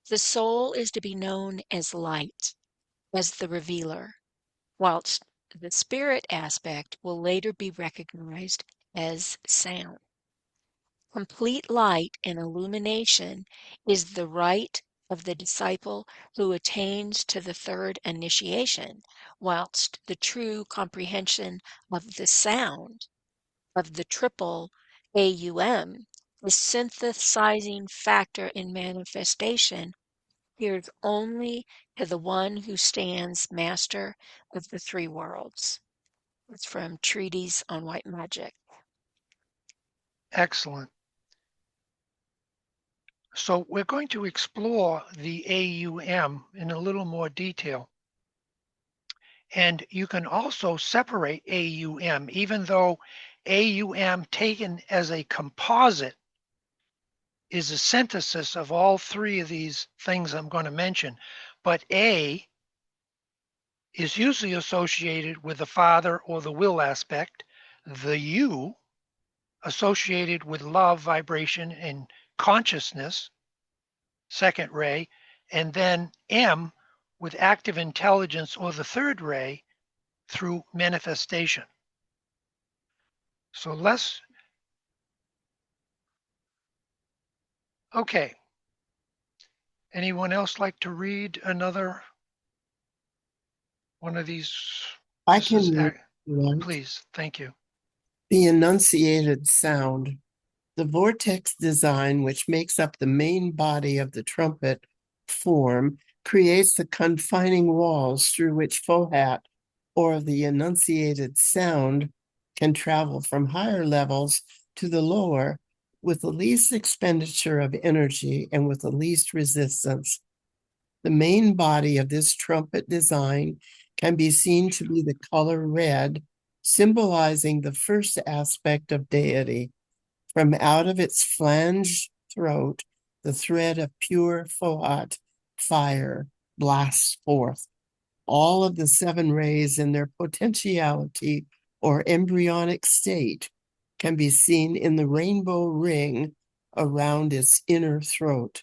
The soul is to be known as light, as the revealer, whilst the spirit aspect will later be recognized as sound. Complete light and illumination is the right of the disciple who attains to the third initiation, whilst the true comprehension of the sound of the triple AUM, the synthesizing factor in manifestation, appears only to the one who stands master of the 3 worlds. It's from Treatise on White Magic. Excellent. So we're going to explore the AUM in a little more detail. And you can also separate AUM, even though AUM taken as a composite is a synthesis of all 3 of these things I'm going to mention. But A is usually associated with the father or the will aspect, the U associated with love, vibration, and consciousness, second ray, and then M with active intelligence or the third ray through manifestation. So okay. Anyone else like to read another one of these? I can read one. Please, thank you. The enunciated sound. The vortex design, which makes up the main body of the trumpet form, creates the confining walls through which Fohat, or the enunciated sound, can travel from higher levels to the lower with the least expenditure of energy and with the least resistance. The main body of this trumpet design can be seen to be the color red, symbolizing the first aspect of deity. From out of its flanged throat, the thread of pure Fohat fire blasts forth. All of the 7 rays in their potentiality or embryonic state can be seen in the rainbow ring around its inner throat.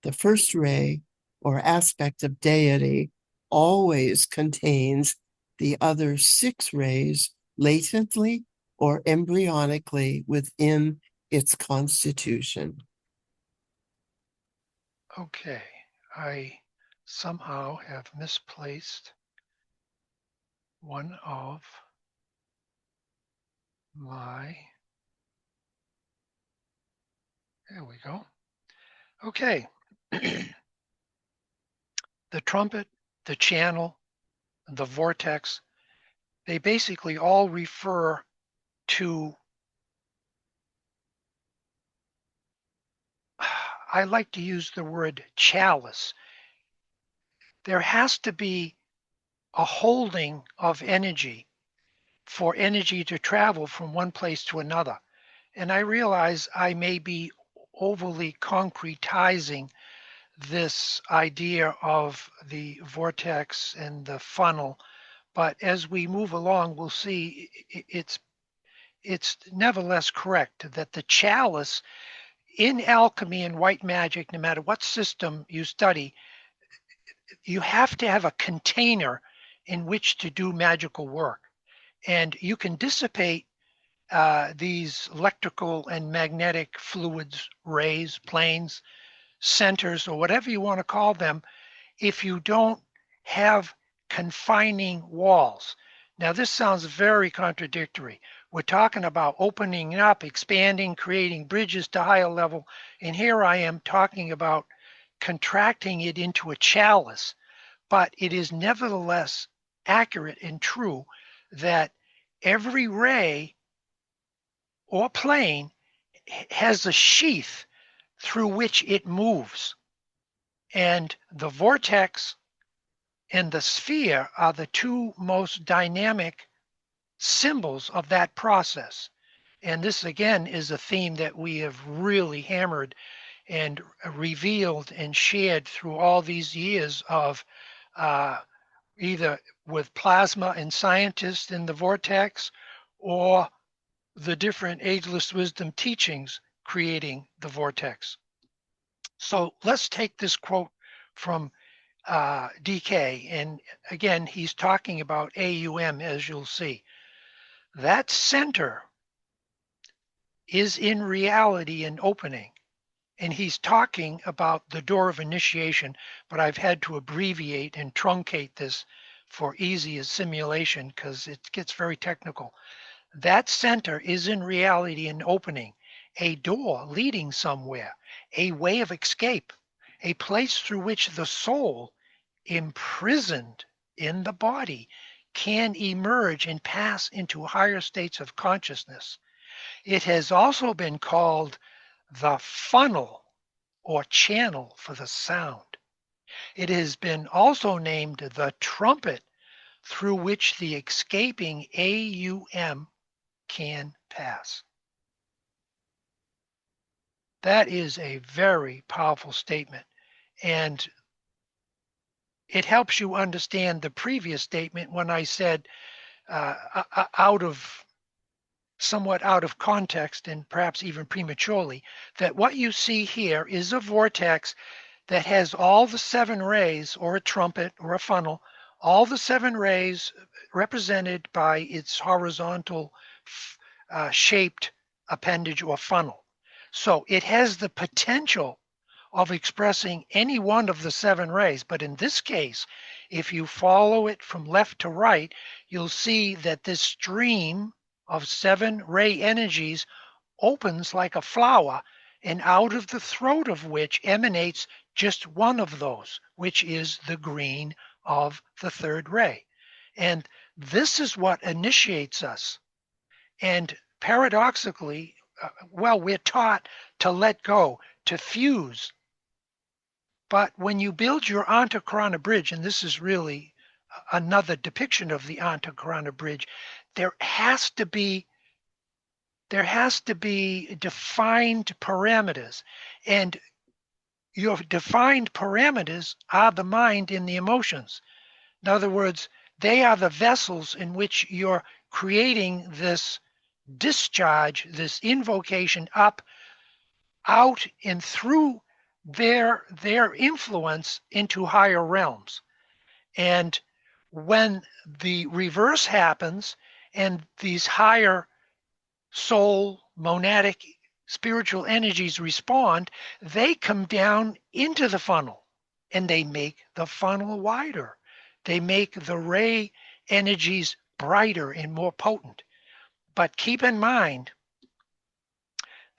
The first ray, or aspect of deity, always contains the other 6 rays latently or embryonically within its constitution. Okay, I somehow have misplaced one of my, there we go. Okay, the trumpet, the channel, the vortex, they basically all refer to, I like to use the word chalice. There has to be a holding of energy for energy to travel from one place to another. And I realize I may be overly concretizing this idea of the vortex and the funnel, but as we move along, we'll see it's nevertheless correct that the chalice in alchemy and white magic, no matter what system you study, you have to have a container in which to do magical work. And you can dissipate these electrical and magnetic fluids, rays, planes, centers, or whatever you want to call them, if you don't have confining walls. Now, this sounds very contradictory. We're talking about opening up, expanding, creating bridges to higher level. And here I am talking about contracting it into a chalice. But it is nevertheless accurate and true that every ray or plane has a sheath through which it moves. And the vortex and the sphere are the two most dynamic symbols of that process. And this, again, is a theme that we have really hammered and revealed and shared through all these years of either with plasma and scientists in the vortex or the different ageless wisdom teachings creating the vortex. So let's take this quote from DK. And again, he's talking about AUM, as you'll see. That center is in reality an opening. And he's talking about the door of initiation, but I've had to abbreviate and truncate this for easy assimilation because it gets very technical. That center is in reality an opening, a door leading somewhere, a way of escape, a place through which the soul, imprisoned in the body, can emerge and pass into higher states of consciousness. It has also been called the funnel or channel for the sound. It has been also named the trumpet through which the escaping AUM can pass. That is a very powerful statement, and it helps you understand the previous statement when I said somewhat out of context and perhaps even prematurely, that what you see here is a vortex that has all the 7 rays, or a trumpet or a funnel, all the 7 rays represented by its horizontal shaped appendage or funnel. So it has the potential of expressing any one of the 7 rays. But in this case, if you follow it from left to right, you'll see that this stream of 7 ray energies opens like a flower, and out of the throat of which emanates just one of those, which is the green of the 3rd ray. And this is what initiates us. And paradoxically, we're taught to let go, to fuse. But when you build your Antakarana bridge, and this is really another depiction of the Antakarana bridge, there has to be defined parameters. And your defined parameters are the mind and the emotions. In other words, they are the vessels in which you're creating this discharge, this invocation up, out, and through their influence into higher realms. And when the reverse happens and these higher soul, monadic, spiritual energies respond, they come down into the funnel and they make the funnel wider. They make the ray energies brighter and more potent. But keep in mind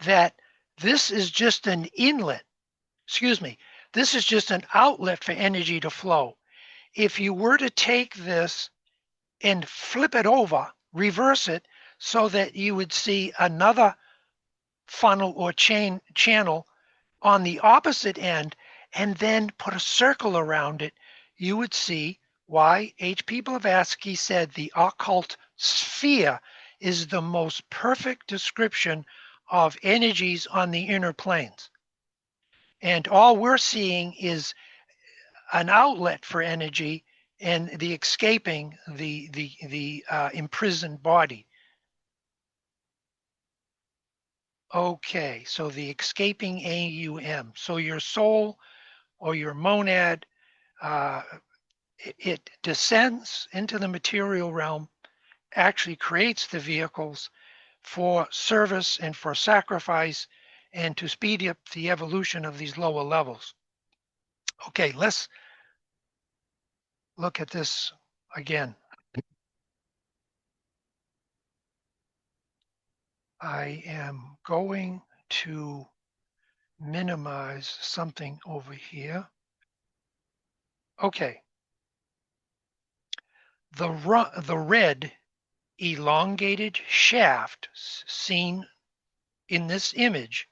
that this is just an inlet. Excuse me. This is just an outlet for energy to flow. If you were to take this and flip it over, reverse it, so that you would see another funnel or channel on the opposite end, and then put a circle around it, you would see why H.P. Blavatsky said the occult sphere is the most perfect description of energies on the inner planes. And all we're seeing is an outlet for energy and the escaping the imprisoned body. Okay, so the escaping AUM. So your soul or your monad, it descends into the material realm, actually creates the vehicles for service and for sacrifice and to speed up the evolution of these lower levels. Okay, let's look at this again. I am going to minimize something over here. Okay. The red elongated shaft seen in this image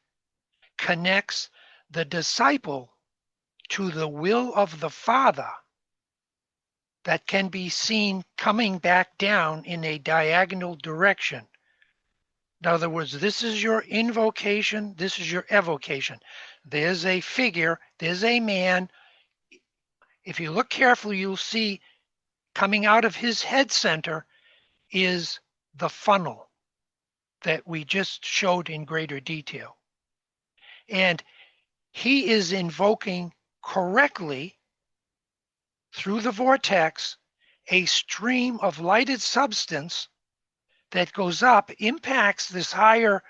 connects the disciple to the will of the Father that can be seen coming back down in a diagonal direction. In other words, this is your invocation, this is your evocation. There's a figure, there's a man. If you look carefully, you'll see coming out of his head center is the funnel that we just showed in greater detail. And he is invoking correctly through the vortex a stream of lighted substance that goes up, impacts this higher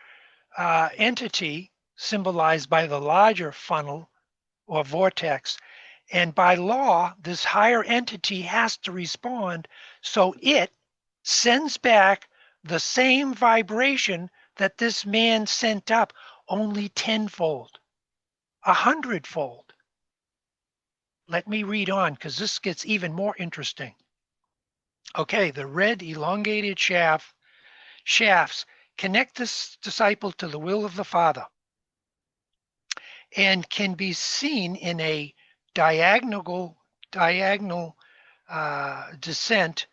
entity symbolized by the larger funnel or vortex. And by law, this higher entity has to respond, so it sends back the same vibration that this man sent up, only tenfold, 100-fold. Let me read on, because this gets even more interesting. Okay, the red elongated shafts connect this disciple to the will of the Father and can be seen in a diagonal descent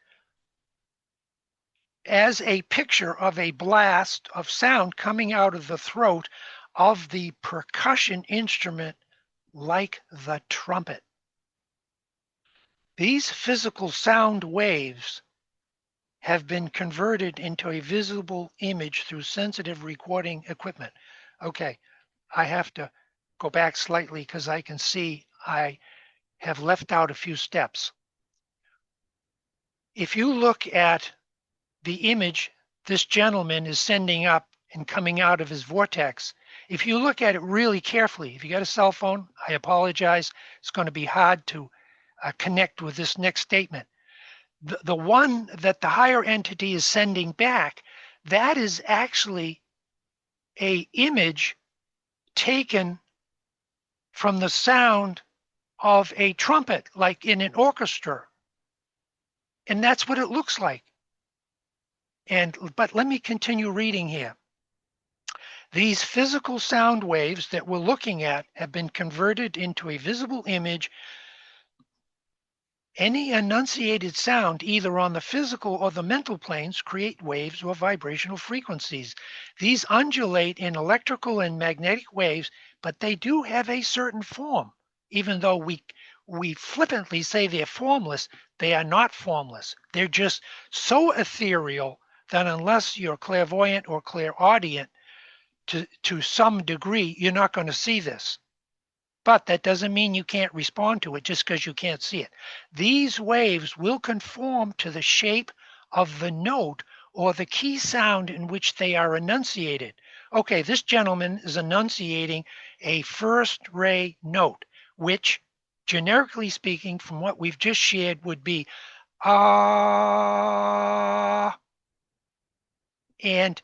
as a picture of a blast of sound coming out of the throat of the percussion instrument like the trumpet. These physical sound waves have been converted into a visible image through sensitive recording equipment. Okay, I have to go back slightly because I can see I have left out a few steps. If you look at the image this gentleman is sending up and coming out of his vortex, if you look at it really carefully, if you got a cell phone, I apologize, it's going to be hard to connect with this next statement. The one that the higher entity is sending back, that is actually a image taken from the sound of a trumpet, like in an orchestra. And that's what it looks like. But let me continue reading here. These physical sound waves that we're looking at have been converted into a visible image. Any enunciated sound, either on the physical or the mental planes, create waves or vibrational frequencies. These undulate in electrical and magnetic waves, but they do have a certain form. Even though we flippantly say they're formless, they are not formless. They're just so ethereal that unless you're clairvoyant or clairaudient to some degree, you're not going to see this. But that doesn't mean you can't respond to it just because you can't see it. These waves will conform to the shape of the note or the key sound in which they are enunciated. Okay, this gentleman is enunciating a first ray note, which, generically speaking, from what we've just shared, would be ah. And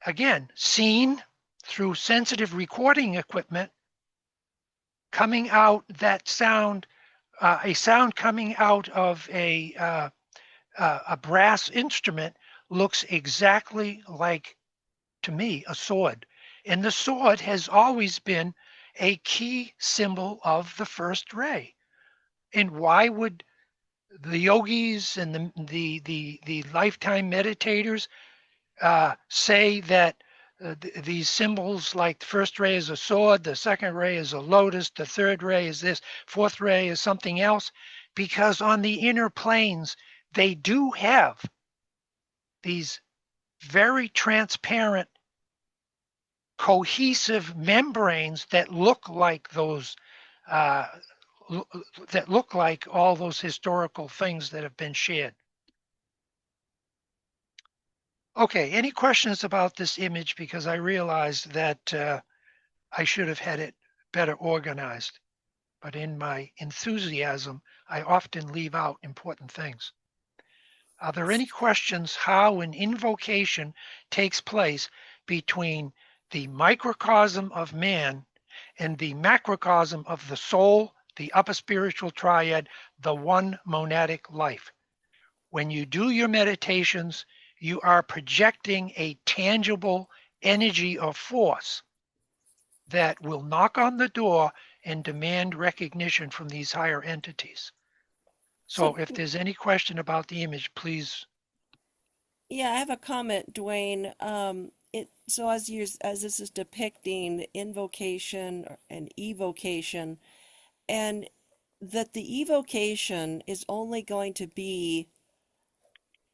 again, seen through sensitive recording equipment, coming out that sound, a sound coming out of a brass instrument looks exactly like, to me, a sword. And the sword has always been a key symbol of the first ray. And why would the yogis and the lifetime meditators say that these symbols, like the first ray is a sword, the second ray is a lotus, the third ray is this, fourth ray is something else? Because on the inner planes, they do have these very transparent, cohesive membranes that look like those, uh, that look like all those historical things that have been shared. Okay, any questions about this image? Because I realized that I should have had it better organized, but in my enthusiasm, I often leave out important things. Are there any questions how an invocation takes place between the microcosm of man and the macrocosm of the soul, the upper spiritual triad, the one monadic life? When you do your meditations, you are projecting a tangible energy of force that will knock on the door and demand recognition from these higher entities. So if there's any question about the image, please. Yeah, I have a comment, Duane. So as this is depicting invocation and evocation, and that the evocation is only going to be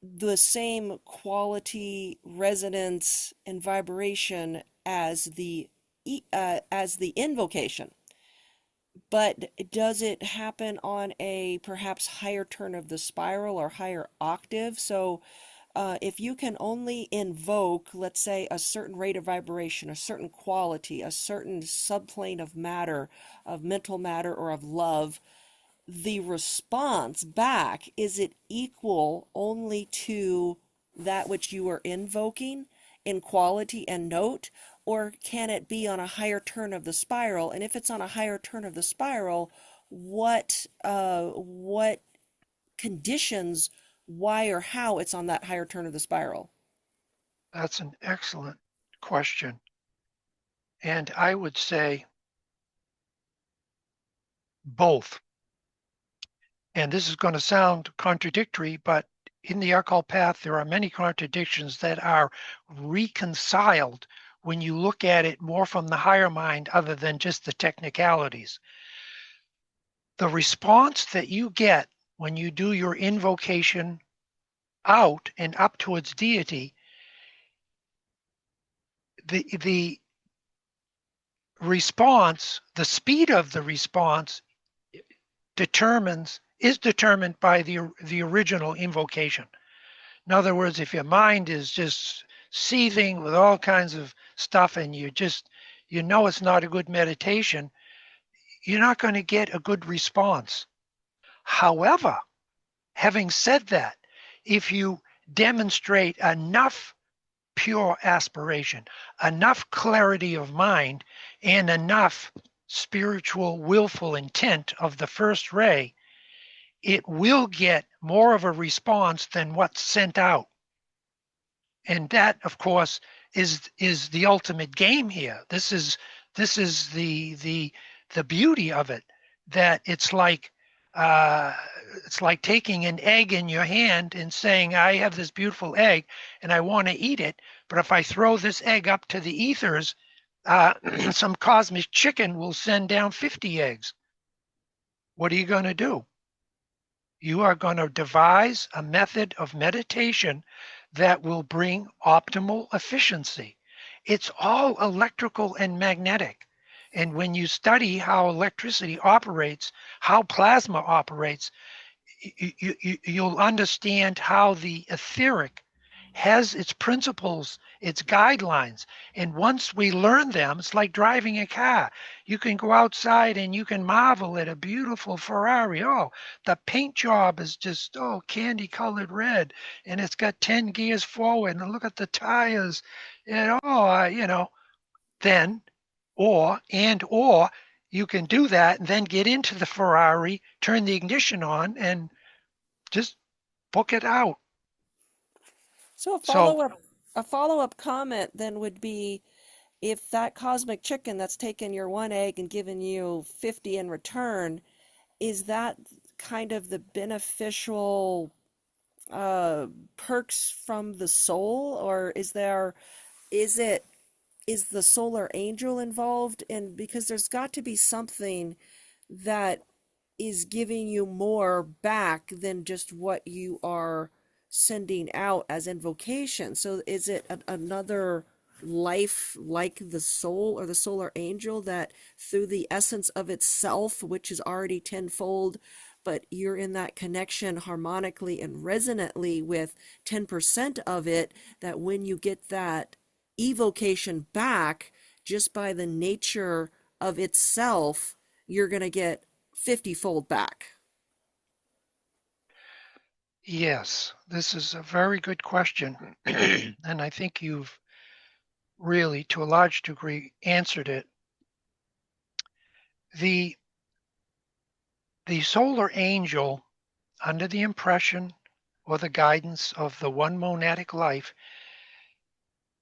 the same quality, resonance, and vibration as the invocation. But does it happen on a perhaps higher turn of the spiral or higher octave? So if you can only invoke, let's say, a certain rate of vibration, a certain quality, a certain subplane of matter, of mental matter, or of love, the response back, is it equal only to that which you are invoking in quality and note, or can it be on a higher turn of the spiral? And if it's on a higher turn of the spiral, what conditions why or how it's on that higher turn of the spiral? That's an excellent question. And I would say both. And this is going to sound contradictory, but in the occult path, there are many contradictions that are reconciled when you look at it more from the higher mind, other than just the technicalities. The response that you get when you do your invocation out and up towards deity, the response, the speed of the response is determined by the original invocation. In other words, if your mind is just seething with all kinds of stuff and you know it's not a good meditation, you're not going to get a good response. However, having said that, if you demonstrate enough pure aspiration, enough clarity of mind, and enough spiritual willful intent of the first ray, it will get more of a response than what's sent out. And that, of course, is the ultimate game here. This is the beauty of it, that it's like taking an egg in your hand and saying, I have this beautiful egg and I want to eat it, but if I throw this egg up to the ethers, some cosmic chicken will send down 50 eggs. What are you going to do? You are going to devise a method of meditation that will bring optimal efficiency. It's all electrical and magnetic. And when you study how electricity operates, how plasma operates, you'll understand how the etheric has its principles, its guidelines. And once we learn them, it's like driving a car. You can go outside and you can marvel at a beautiful Ferrari. Oh, the paint job is just, oh, candy colored red. And it's got 10 gears forward. And look at the tires. And then, or you can do that and then get into the Ferrari, turn the ignition on, and just book it out. So So a follow-up comment then would be, if that cosmic chicken that's taken your one egg and given you 50 in return, is that kind of the beneficial perks from the soul, or is it is the solar angel involved? And because there's got to be something that is giving you more back than just what you are sending out as invocation. So is it another life like the soul or the solar angel that through the essence of itself, which is already tenfold, but you're in that connection harmonically and resonantly with 10% of it, that when you get that evocation back, just by the nature of itself, you're going to get 50-fold back? yes, this is a very good question. And I think you've really, to a large degree, answered it. The solar angel, under the impression or the guidance of the one monadic life,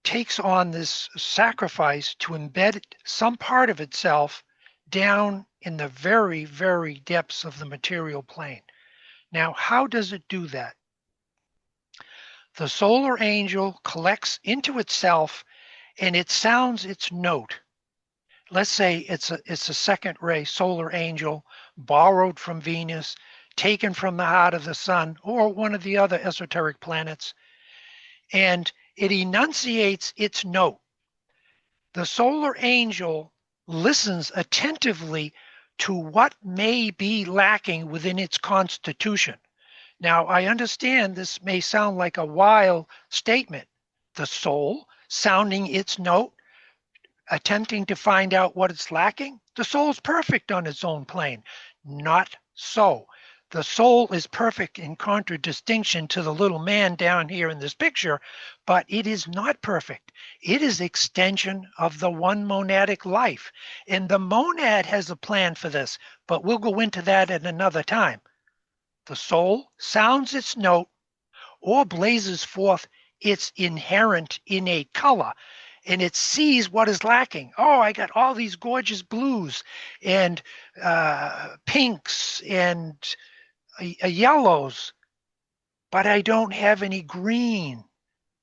takes on this sacrifice to embed some part of itself down in the very, very depths of the material plane. Now, how does it do that? The solar angel collects into itself and it sounds its note. Let's say it's a second ray solar angel borrowed from Venus, taken from the heart of the sun or one of the other esoteric planets, and it enunciates its note. The solar angel listens attentively to what may be lacking within its constitution. Now, I understand this may sound like a wild statement. The soul sounding its note, attempting to find out what it's lacking. The soul's perfect on its own plane. Not so. The soul is perfect in contradistinction to the little man down here in this picture, but it is not perfect. It is extension of the one monadic life. And the monad has a plan for this, but we'll go into that at another time. The soul sounds its note or blazes forth its inherent innate color, and it sees what is lacking. Oh, I got all these gorgeous blues and pinks and yellows, but I don't have any green.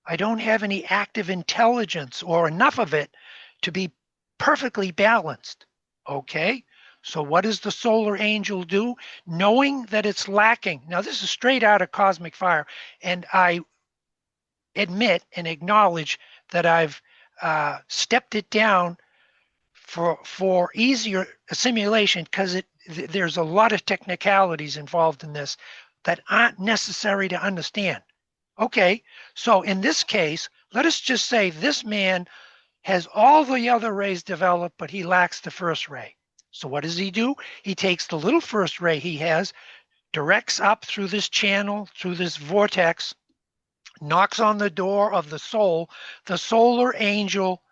I don't have any active intelligence or enough of it to be perfectly balanced. Okay, so what does the solar angel do? Knowing that it's lacking. Now, this is straight out of Cosmic Fire, and I admit and acknowledge that I've stepped it down for easier assimilation, because there's a lot of technicalities involved in this that aren't necessary to understand. Okay, so in this case, let us just say this man has all the other rays developed, but he lacks the first ray. So what does he do? He takes the little first ray he has, directs up through this channel, through this vortex, knocks on the door of the soul. The solar angel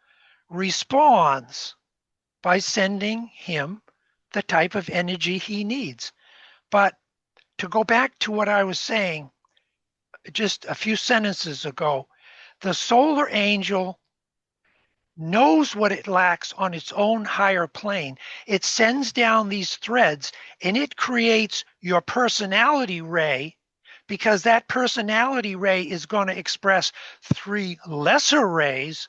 responds by sending him the type of energy he needs. But to go back to what I was saying just a few sentences ago, the solar angel knows what it lacks on its own higher plane. It sends down these threads and it creates your personality ray, because that personality ray is going to express 3 lesser rays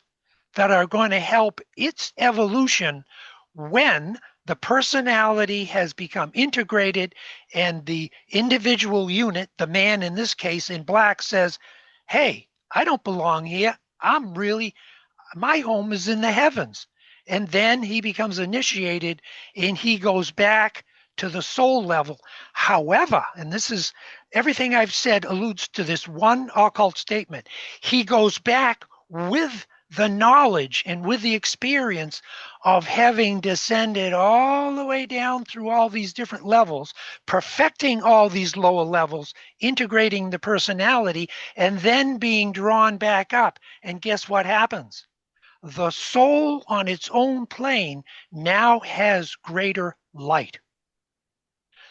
that are going to help its evolution when the personality has become integrated and the individual unit, the man in this case in black, says, hey, I don't belong here. My home is in the heavens. And then he becomes initiated and he goes back to the soul level. However, and this is everything I've said alludes to this one occult statement, he goes back with the knowledge and with the experience of having descended all the way down through all these different levels, perfecting all these lower levels, integrating the personality, and then being drawn back up. And guess what happens? The soul on its own plane now has greater light.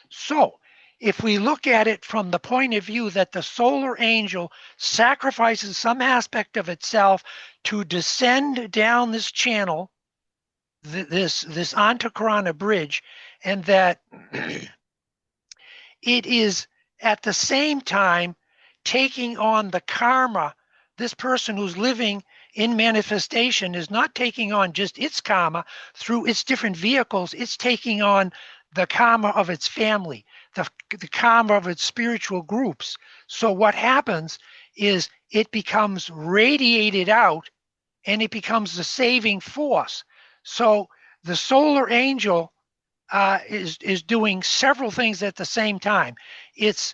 So, if we look at it from the point of view that the solar angel sacrifices some aspect of itself to descend down this channel, this Antakarana bridge, and that it is at the same time taking on the karma. This person who's living in manifestation is not taking on just its karma through its different vehicles. It's taking on the karma of its family, the karma of its spiritual groups. So what happens is it becomes radiated out and it becomes the saving force. So the solar angel is doing several things at the same time. It's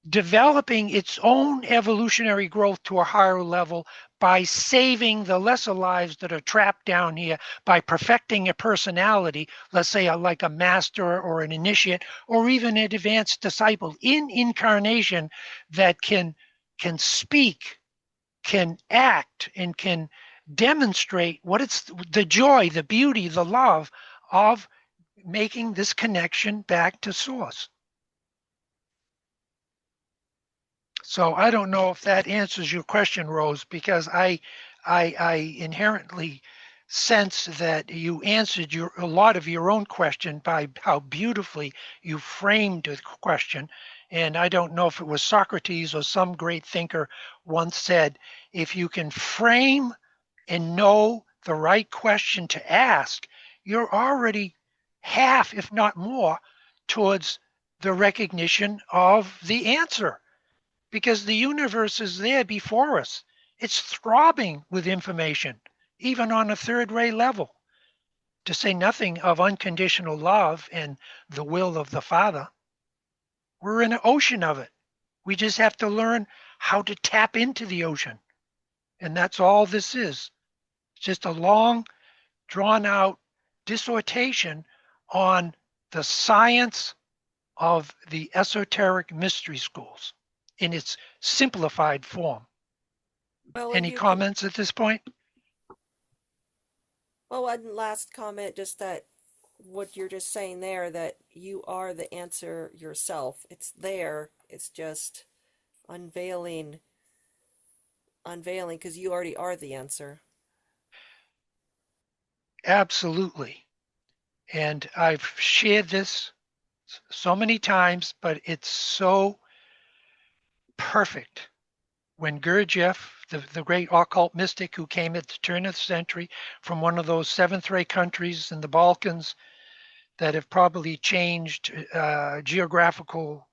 developing its own evolutionary growth to a higher level by saving the lesser lives that are trapped down here, by perfecting a personality, let's say like a master or an initiate or even an advanced disciple in incarnation that can speak, can act, and can demonstrate what it's the joy, the beauty, the love of making this connection back to source. So I don't know if that answers your question, Rose, because I inherently sense that you answered a lot of your own question by how beautifully you framed the question. And I don't know if it was Socrates or some great thinker once said, if you can frame and know the right question to ask, you're already half, if not more, towards the recognition of the answer. Because the universe is there before us. It's throbbing with information, even on a third-ray level, to say nothing of unconditional love and the will of the Father. We're in an ocean of it. We just have to learn how to tap into the ocean. And that's all this is. It's just a long, drawn-out dissertation on the science of the esoteric mystery schools in its simplified form. Well, Any you can, comments at this point? well, one last comment, just that what you're just saying there, that you are the answer yourself. It's there. It's just unveiling, because you already are the answer. Absolutely. And I've shared this so many times, but it's so perfect. When Gurdjieff, the great occult mystic who came at the turn of the century from one of those seventh-ray countries in the Balkans that have probably changed geographical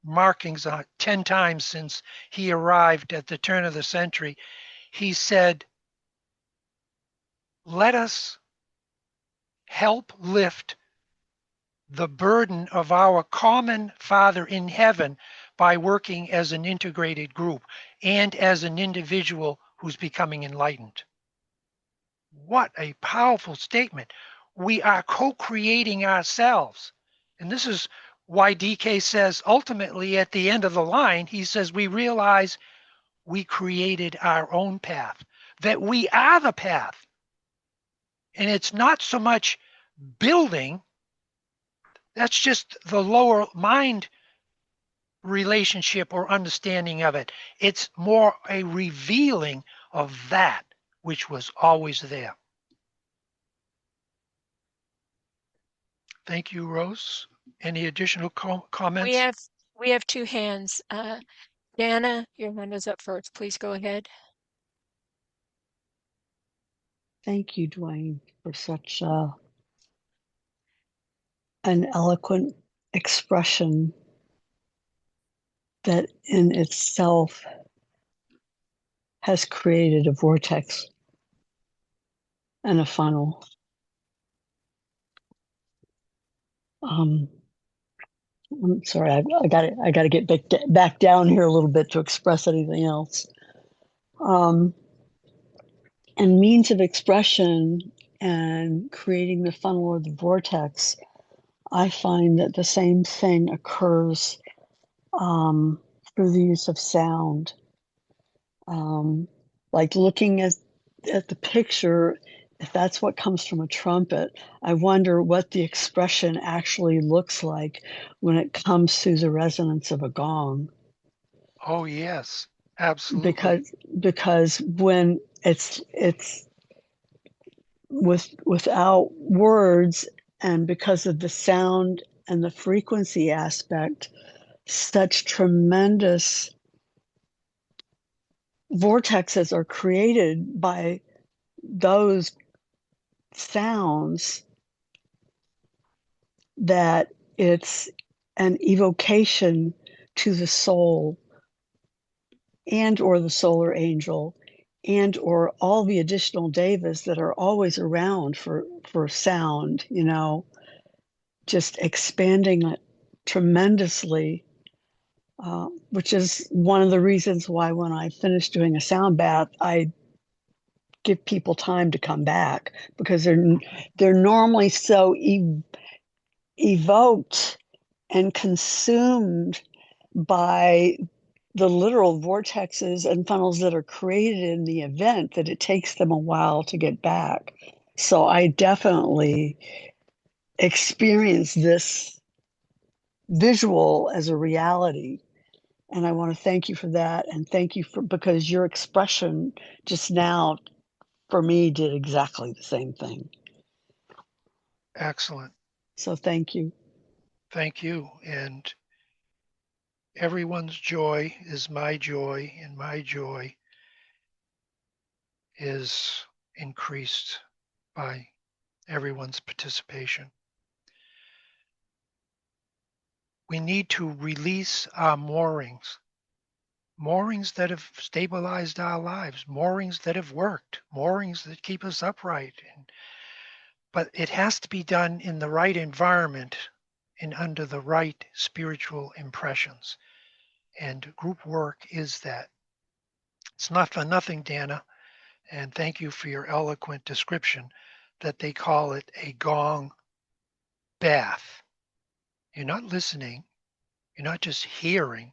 markings 10 times since he arrived at the turn of the century, he said, let us help lift the burden of our common Father in heaven by working as an integrated group and as an individual who's becoming enlightened. What a powerful statement. We are co-creating ourselves. And this is why DK says ultimately at the end of the line, he says we realize we created our own path, that we are the path. And it's not so much building, that's just the lower mind relationship or understanding of it. It's more a revealing of that which was always there. Thank you, Rose. Any additional comments? We have two hands. Dana, your hand is up first. Please go ahead. Thank you, Duane, for such an eloquent expression that in itself has created a vortex and a funnel. I'm sorry, I got to get back down here a little bit to express anything else. Um, and means of expression and creating the funnel or the vortex, I find that the same thing occurs through the use of sound. Like looking at the picture, if that's what comes from a trumpet, I wonder what the expression actually looks like when it comes through the resonance of a gong. Oh, yes, absolutely. Because when it's without words, and because of the sound and the frequency aspect, such tremendous vortexes are created by those sounds that it's an evocation to the soul and or the solar angel and or all the additional devas that are always around for sound, you know, just expanding it tremendously, which is one of the reasons why when I finish doing a sound bath, I give people time to come back, because they're normally so evoked and consumed by the literal vortexes and funnels that are created in the event that it takes them a while to get back. So I definitely experience this visual as a reality. And I want to thank you for that. And thank you for, because your expression just now for me did exactly the same thing. Excellent. So thank you. Thank you. And everyone's joy is my joy, and my joy is increased by everyone's participation. We need to release our moorings, moorings that have stabilized our lives, moorings that have worked, moorings that keep us upright. But it has to be done in the right environment and under the right spiritual impressions. And group work is that. It's not for nothing, Dana, and thank you for your eloquent description, that they call it a gong bath. You're not listening, you're not just hearing,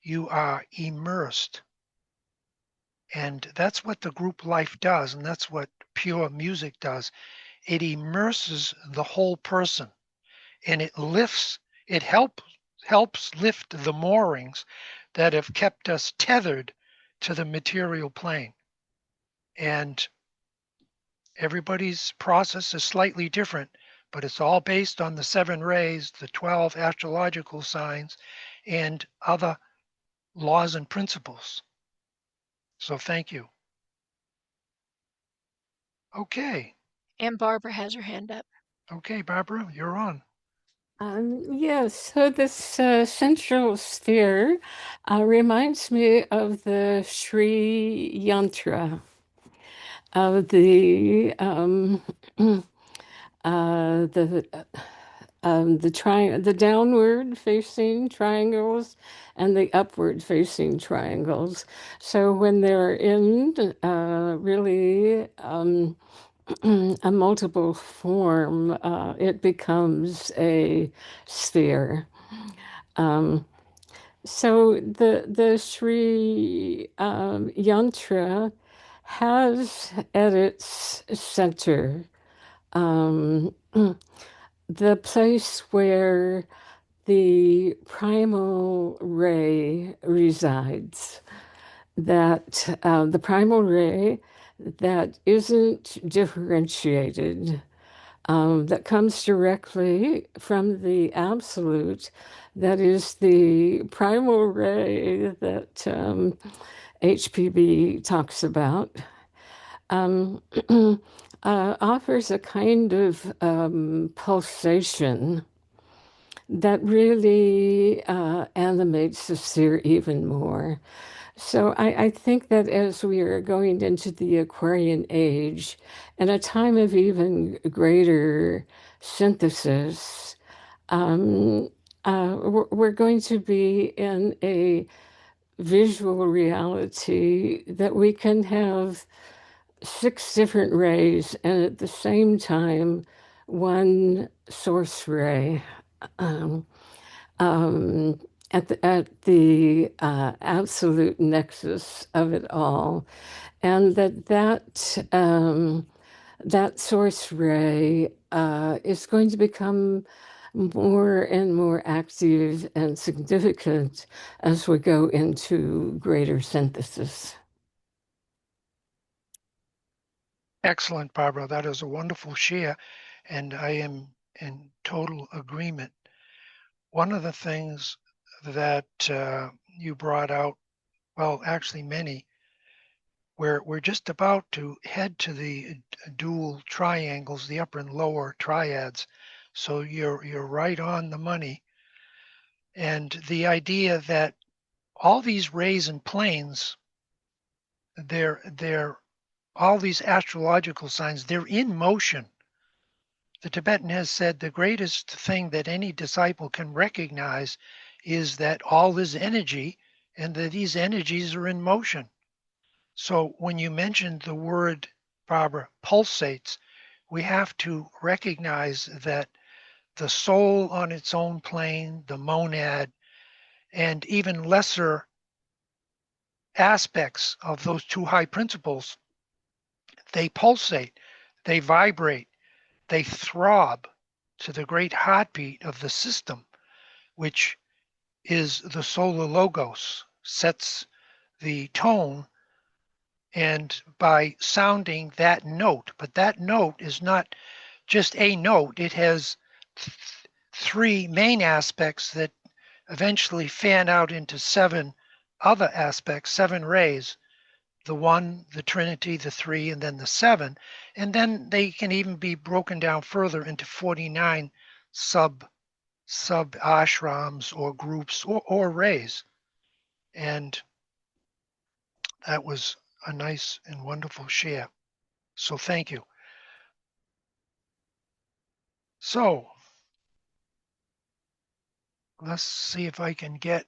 you are immersed. And that's what the group life does, and that's what pure music does. It immerses the whole person, and it helps lift the moorings that have kept us tethered to the material plane. And everybody's process is slightly different, but it's all based on the 7 rays, the 12 astrological signs, and other laws and principles. So thank you. Okay. And Barbara has her hand up. Okay, Barbara, you're on. Yes, so this central sphere reminds me of the Sri Yantra, of the the downward facing triangles and the upward facing triangles. So when they're in really a multiple form, it becomes a sphere. So the Sri Yantra has at its center the place where the primal ray resides. That the primal ray that isn't differentiated, that comes directly from the absolute, that is the primal ray that HPB talks about, offers a kind of pulsation that really animates the sphere even more. So I think that as we are going into the Aquarian age and a time of even greater synthesis, we're going to be in a visual reality that we can have 6 different rays and at the same time one source ray. Um, at the absolute nexus of it all, and that source ray is going to become more and more active and significant as we go into greater synthesis. Excellent, Barbara. That is a wonderful share, and I am in total agreement. One of the things that you brought out, well, actually many, we're just about to head to the dual triangles, the upper and lower triads. So you're right on the money. And the idea that all these rays and planes, they're all these astrological signs, they're in motion. The Tibetan has said the greatest thing that any disciple can recognize is that all is energy and that these energies are in motion. So when you mentioned the word, Barbara, pulsates, we have to recognize that the soul on its own plane, the monad, and even lesser aspects of those two high principles, they pulsate, they vibrate, they throb to the great heartbeat of the system, which is the solar logos, sets the tone, and by sounding that note, but that note is not just a note, it has 3 main aspects that eventually fan out into 7 other aspects, 7 rays, the 1, the trinity, the 3, and then the 7, and then they can even be broken down further into 49 sub ashrams or groups or rays. And that was a nice and wonderful share. So thank you. So let's see if I can get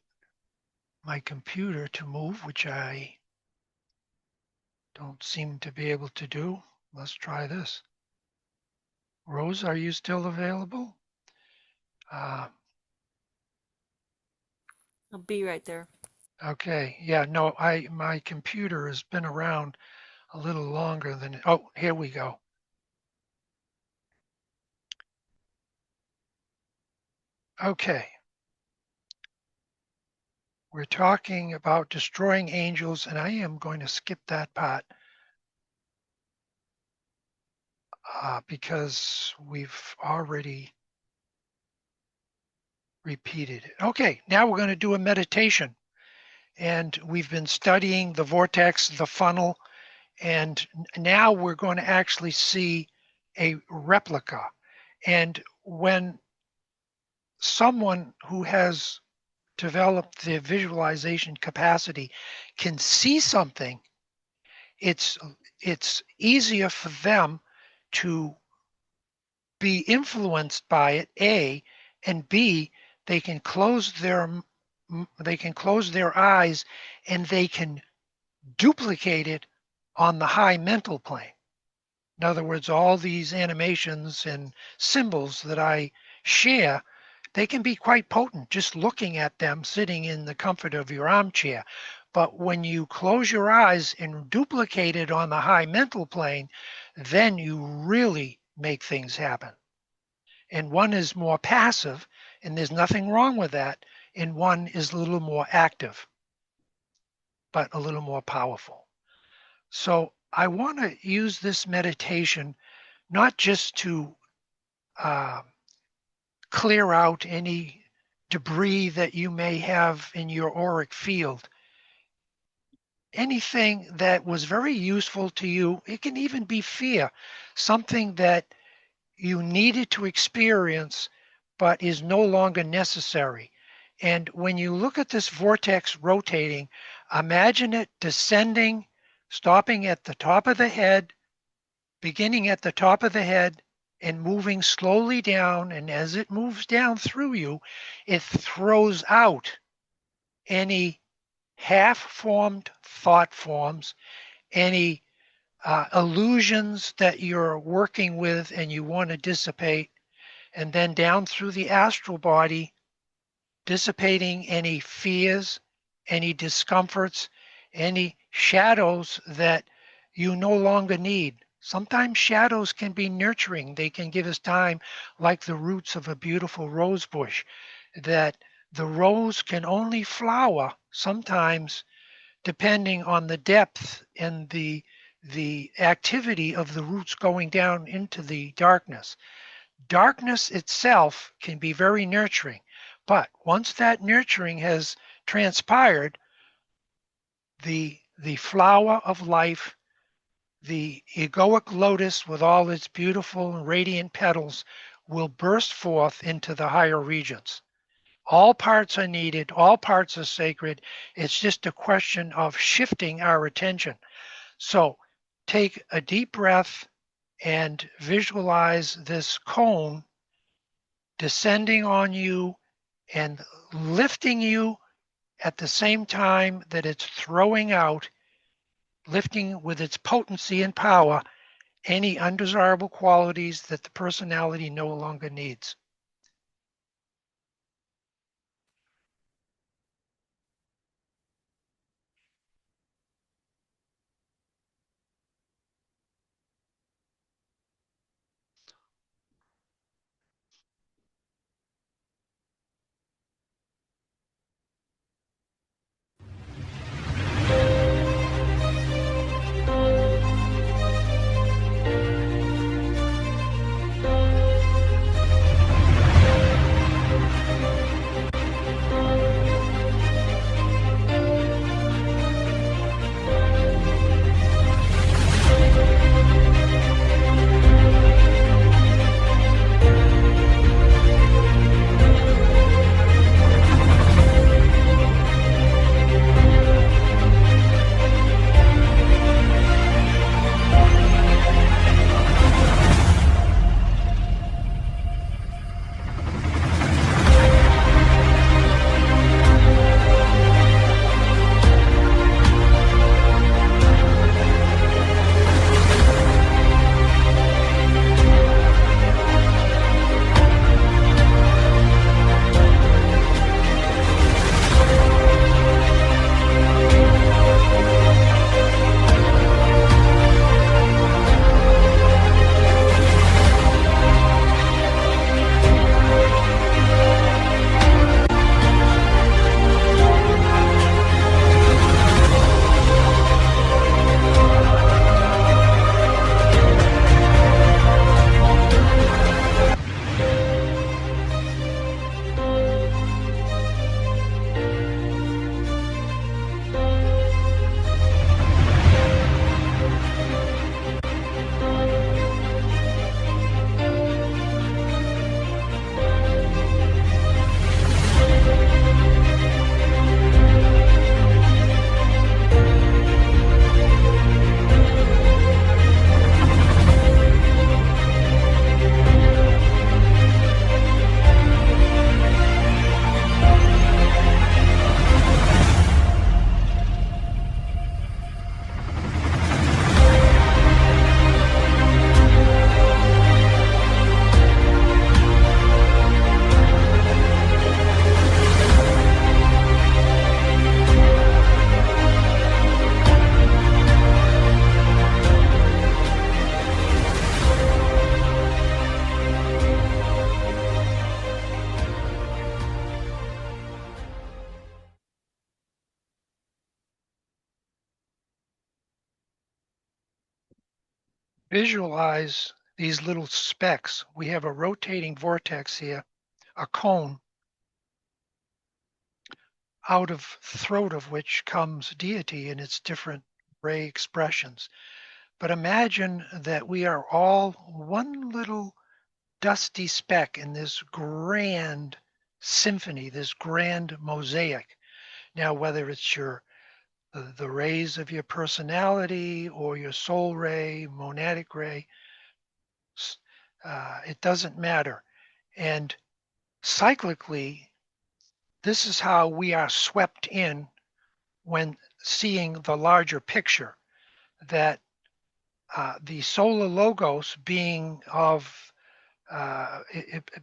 my computer to move, which I don't seem to be able to do. Let's try this. Rose, are you still available? I'll be right there. Okay. Yeah, no, my computer has been around a little longer than, oh, here we go. Okay. We're talking about destroying angels, and I am going to skip that part because we've already repeated it. Okay, now we're going to do a meditation. And we've been studying the vortex, the funnel, and now we're going to actually see a replica. And when someone who has developed the visualization capacity can see something, it's easier for them to be influenced by it, A, and B, they can close their eyes and they can duplicate it on the high mental plane. In other words, all these animations and symbols that I share, they can be quite potent just looking at them sitting in the comfort of your armchair. But when you close your eyes and duplicate it on the high mental plane, then you really make things happen. And one is more passive, and there's nothing wrong with that, and one is a little more active, but a little more powerful. So I want to use this meditation not just to clear out any debris that you may have in your auric field. Anything that was very useful to you, it can even be fear, something that you needed to experience but is no longer necessary. And when you look at this vortex rotating, imagine it descending, stopping at the top of the head, beginning at the top of the head, and moving slowly down. And as it moves down through you, it throws out any half-formed thought forms, any illusions that you're working with and you want to dissipate, and then down through the astral body, dissipating any fears, any discomforts, any shadows that you no longer need. Sometimes shadows can be nurturing. They can give us time, like the roots of a beautiful rose bush, that the rose can only flower sometimes depending on the depth and the activity of the roots going down into the darkness. Darkness itself can be very nurturing, but once that nurturing has transpired, the flower of life, the egoic lotus with all its beautiful and radiant petals, will burst forth into the higher regions. All parts are needed, all parts are sacred. It's just a question of shifting our attention. So take a deep breath and visualize this cone descending on you and lifting you at the same time that it's throwing out, lifting with its potency and power, any undesirable qualities that the personality no longer needs. Visualize these little specks. We have a rotating vortex here, a cone, out of throat of which comes deity in its different ray expressions. But imagine that we are all one little dusty speck in this grand symphony, this grand mosaic. Now, whether it's the rays of your personality or your soul ray, monadic ray, It doesn't matter. And cyclically, this is how we are swept in when seeing the larger picture, that the solar logos being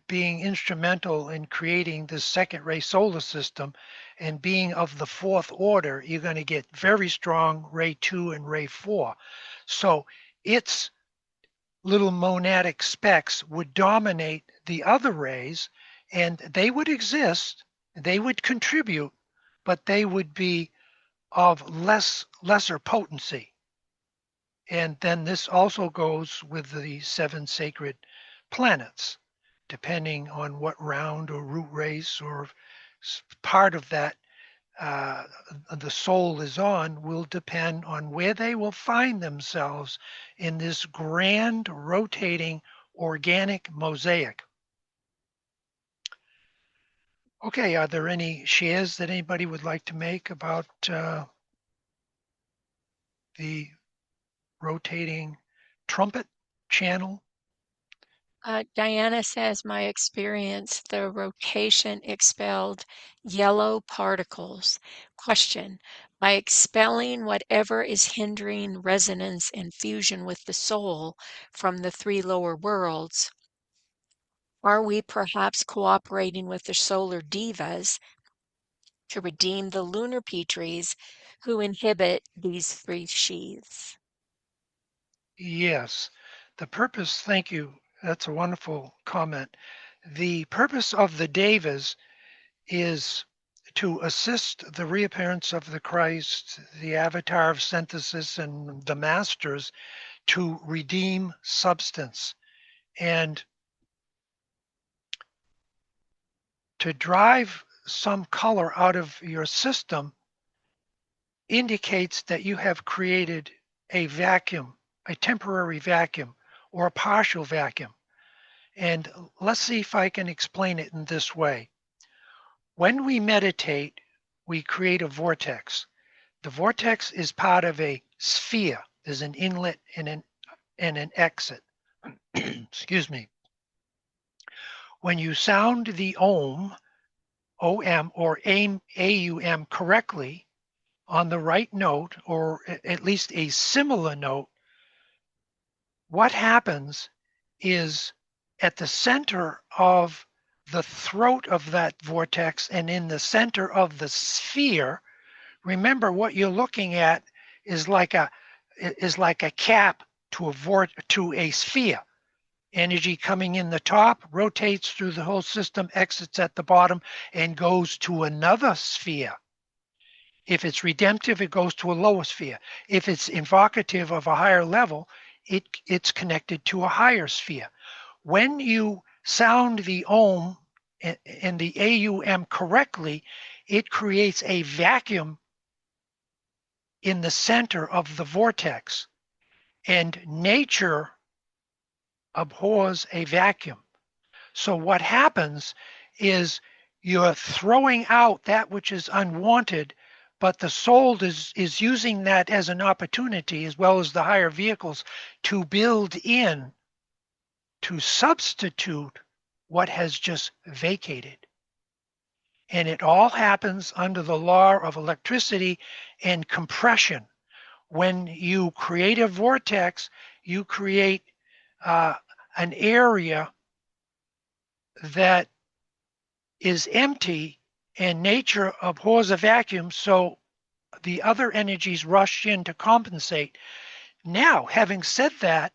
being instrumental in creating this second ray solar system and being of the fourth order, you're going to get very strong ray 2 and ray 4. So its little monadic specks would dominate the other rays, and they would exist, they would contribute, but they would be of lesser potency. And then this also goes with the 7 sacred planets, depending on what round or root race or part of that the soul is on, will depend on where they will find themselves in this grand rotating organic mosaic. Okay, are there any shares that anybody would like to make about the rotating trumpet channel? Diana says, my experience, the rotation expelled yellow particles. Question, by expelling whatever is hindering resonance and fusion with the soul from the 3 lower worlds, are we perhaps cooperating with the solar divas to redeem the lunar Petries who inhibit these 3 sheaths? Yes, the purpose, thank you. That's a wonderful comment. The purpose of the devas is to assist the reappearance of the Christ, the avatar of synthesis, and the masters to redeem substance. And to drive some color out of your system indicates that you have created a vacuum, a temporary vacuum, or a partial vacuum. And let's see if I can explain it in this way. When we meditate, we create a vortex. The vortex is part of a sphere. There's an inlet and an exit. Excuse me. When you sound the OM, OM, or AUM correctly on the right note, or at least a similar note, what happens is at the center of the throat of that vortex and in the center of the sphere, remember what you're looking at is like a cap to a sphere. Energy coming in the top, rotates through the whole system, exits at the bottom, and goes to another sphere. If it's redemptive, it goes to a lower sphere. If it's invocative of a higher level, it's connected to a higher sphere. When you sound the OM and the AUM correctly, it creates a vacuum in the center of the vortex. And nature abhors a vacuum. So what happens is you're throwing out that which is unwanted, but the soul is using that as an opportunity, as well as the higher vehicles, to build in, to substitute what has just vacated. And it all happens under the law of electricity and compression. When you create a vortex, you create an area that is empty, and nature abhors a vacuum, so the other energies rush in to compensate. Now, having said that,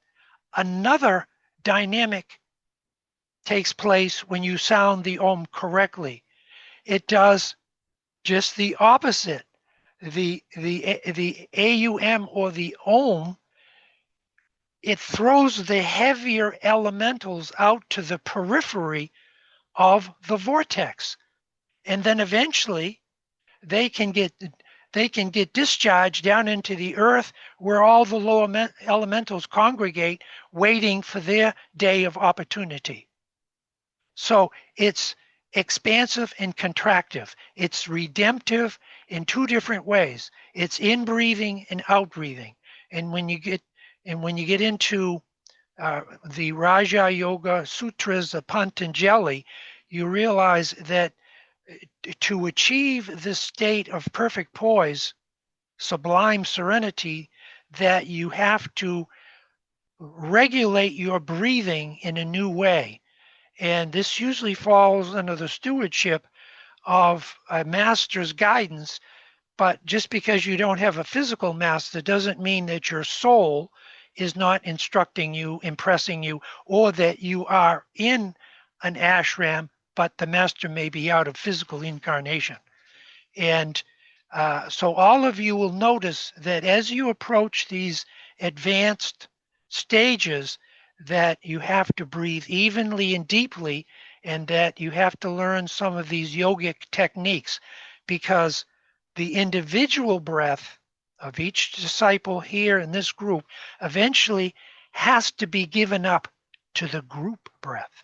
another dynamic takes place when you sound the OM correctly. It does just the opposite. The AUM or the OM, it throws the heavier elementals out to the periphery of the vortex. And then eventually they can get discharged down into the earth where all the lower elementals congregate, waiting for their day of opportunity. So it's expansive and contractive. It's redemptive in 2 different ways. It's in breathing and out breathing. And when you get into the Raja Yoga Sutras of Patanjali, you realize that to achieve this state of perfect poise, sublime serenity, that you have to regulate your breathing in a new way. And this usually falls under the stewardship of a master's guidance. But just because you don't have a physical master doesn't mean that your soul is not instructing you, impressing you, or that you are in an ashram, but the master may be out of physical incarnation. And so all of you will notice that as you approach these advanced stages, that you have to breathe evenly and deeply, and that you have to learn some of these yogic techniques, because the individual breath of each disciple here in this group eventually has to be given up to the group breath,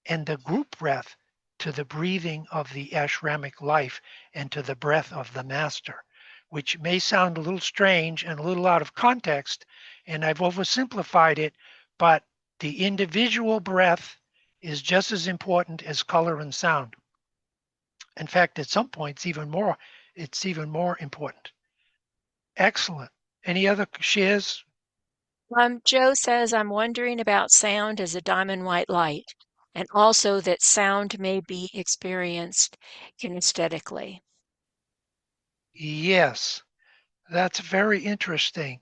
and the group breath to the breathing of the ashramic life and to the breath of the master, which may sound a little strange and a little out of context, and I've oversimplified it, but the individual breath is just as important as color and sound. In fact, at some points, it's even more important. Excellent. Any other shares? Joe says, I'm wondering about sound as a diamond white light, and also that sound may be experienced kinesthetically. Yes, that's very interesting.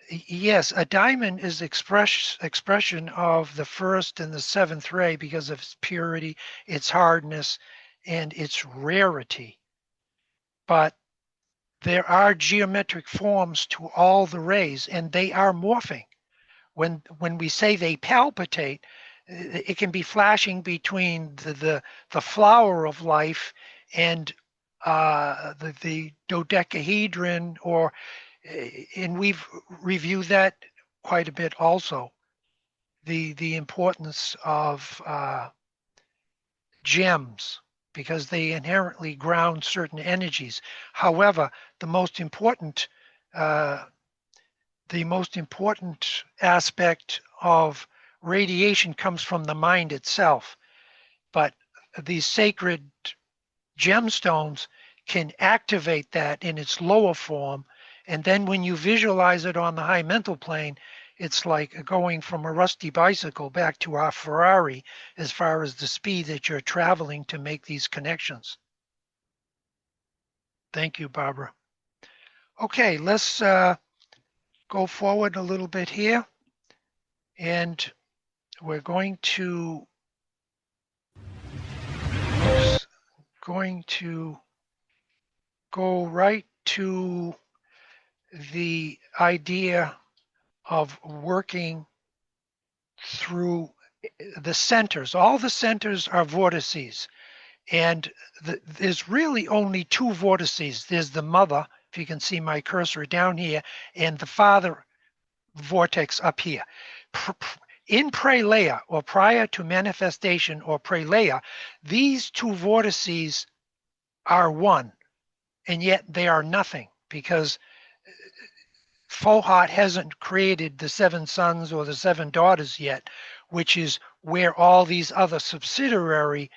Yes, a diamond is expression of the first and the seventh ray because of its purity, its hardness, and its rarity. But there are geometric forms to all the rays, and they are morphing. When we say they palpitate, it can be flashing between the flower of life and the dodecahedron, or and we've reviewed that quite a bit also. The importance of gems, because they inherently ground certain energies. However, the most important aspect of radiation comes from the mind itself. But these sacred gemstones can activate that in its lower form. And then when you visualize it on the high mental plane, it's like going from a rusty bicycle back to our Ferrari as far as the speed that you're traveling to make these connections. Thank you, Barbara. Okay, let's go forward a little bit here. And we're going to go right to the idea of working through the centers. All the centers are vortices, and there's really only two vortices. There's the mother, if you can see my cursor down here, and the father vortex up here. In pralaya, or prior to manifestation, or pralaya, these two vortices are one, and yet they are nothing, because Fohat hasn't created the seven sons or the seven daughters yet, which is where all these other subsidiary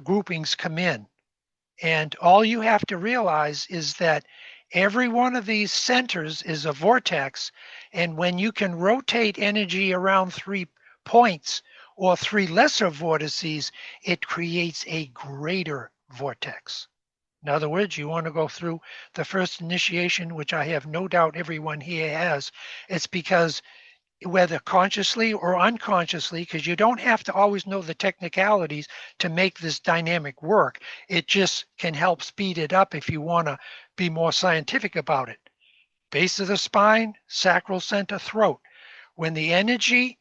groupings come in. And all you have to realize is that every one of these centers is a vortex, and when you can rotate energy around 3 points or 3 lesser vortices, it creates a greater vortex. In other words, you want to go through the first initiation, which I have no doubt everyone here has. It's because whether consciously or unconsciously, because you don't have to always know the technicalities to make this dynamic work. It just can help speed it up if you want to be more scientific about it. Base of the spine, sacral center, throat. When the energy,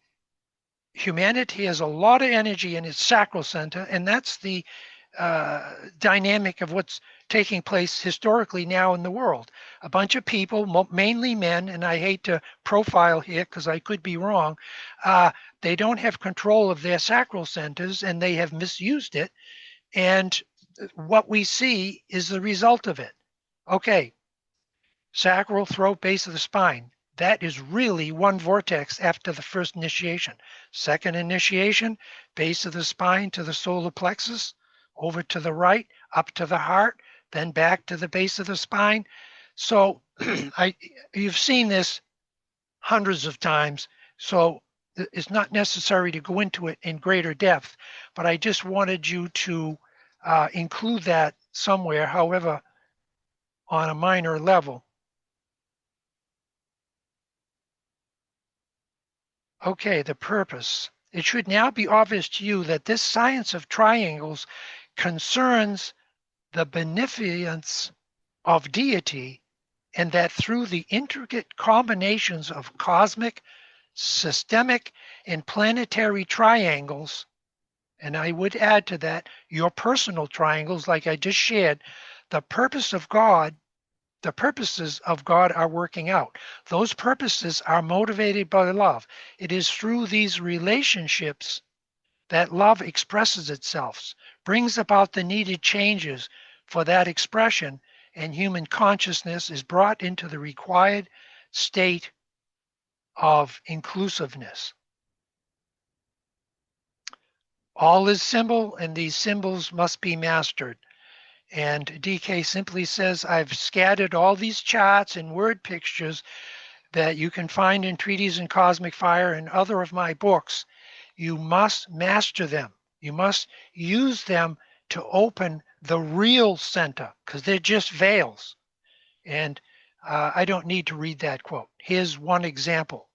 humanity has a lot of energy in its sacral center, and that's the dynamic of what's taking place historically now in the world. A bunch of people, mainly men, and I hate to profile here because I could be wrong, they don't have control of their sacral centers and they have misused it. And what we see is the result of it. Okay, sacral, throat, base of the spine. that is really one vortex after the first initiation. Second initiation, base of the spine to the solar plexus, over to the right, up to the heart, then back to the base of the spine. So you've seen this hundreds of times, so it's not necessary to go into it in greater depth, but I just wanted you to include that somewhere, however, on a minor level. Okay, the purpose. It should now be obvious to you that this science of triangles concerns the beneficence of deity, and that through the intricate combinations of cosmic, systemic, and planetary triangles, and I would add to that your personal triangles like I just shared, the purposes of God are working out. Those purposes are motivated by love. It is through these relationships that love expresses itself, brings about the needed changes for that expression, and human consciousness is brought into the required state of inclusiveness. All is symbol, and these symbols must be mastered. And DK simply says, I've scattered all these charts and word pictures that you can find in Treatises in Cosmic Fire and other of my books. You must master them. You must use them to open the real center, because they're just veils. And I don't need to read that quote. Here's one example.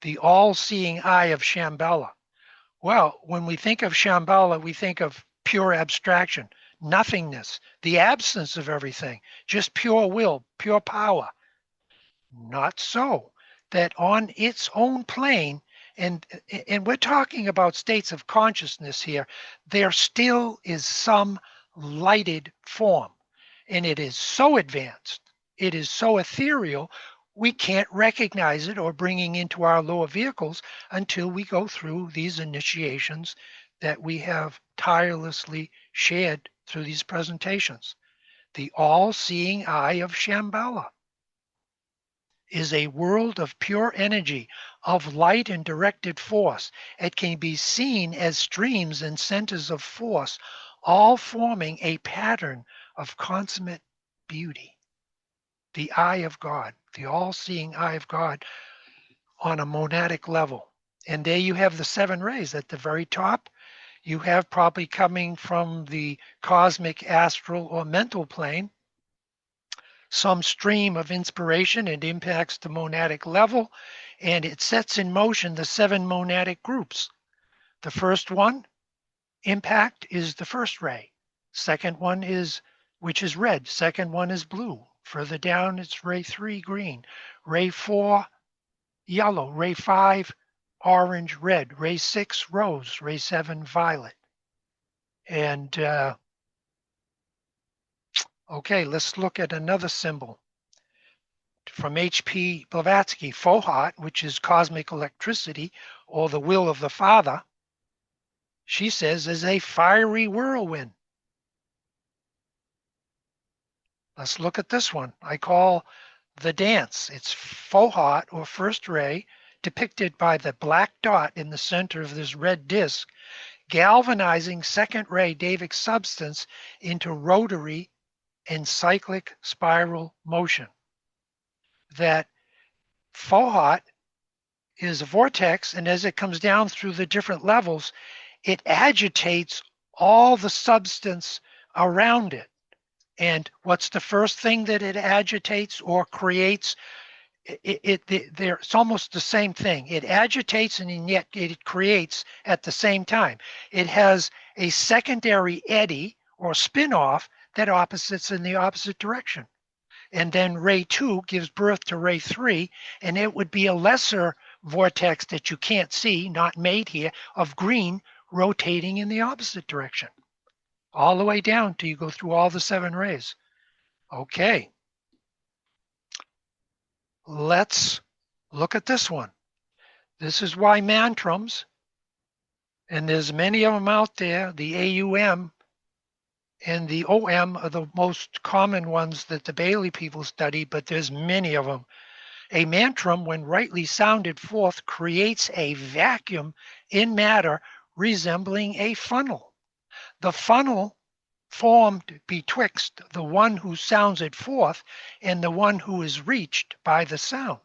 The all-seeing eye of Shambhala. Well, when we think of Shambhala, we think of pure abstraction, nothingness, the absence of everything, just pure will, pure power. Not so. That on its own plane, and we're talking about states of consciousness here, there still is some lighted form. And it is so advanced, it is so ethereal, we can't recognize it or bringing into our lower vehicles until we go through these initiations that we have tirelessly shared through these presentations. The all-seeing eye of Shambhala is a world of pure energy, of light and directed force. It can be seen as streams and centers of force, all forming a pattern of consummate beauty. The eye of God, the all-seeing eye of God on a monadic level. And there you have the 7 rays at the very top. You have probably coming from the cosmic, astral, or mental plane, some stream of inspiration. It impacts the monadic level, and it sets in motion the 7 monadic groups. The first one, impact, is the first ray. Second one is, which is red. Second one is blue. Further down, it's ray 3, green. Ray 4, yellow. Ray 5, orange, red. Ray 6, rose. Ray 7, violet. And okay, let's look at another symbol from H.P. Blavatsky, Fohat, which is cosmic electricity or the will of the Father. She says is a fiery whirlwind. Let's look at this one. I call the dance. It's Fohat, or first ray, depicted by the black dot in the center of this red disc, galvanizing second ray Davic substance into rotary and cyclic spiral motion. That Fohat is a vortex, and as it comes down through the different levels, it agitates all the substance around it. And what's the first thing that it agitates or creates? It's almost the same thing. It agitates and yet it creates at the same time. It has a secondary eddy or spin-off that opposites in the opposite direction. And then ray 2 gives birth to ray 3, and it would be a lesser vortex that you can't see, not made here, of green rotating in the opposite direction. All the way down till you go through all the 7 rays. Okay. Let's look at this one. This is why mantrams, and there's many of them out there, the AUM and the OM are the most common ones that the Bailey people study, but there's many of them. A mantram, when rightly sounded forth, creates a vacuum in matter resembling a funnel. The funnel formed betwixt the one who sounds it forth and the one who is reached by the sound.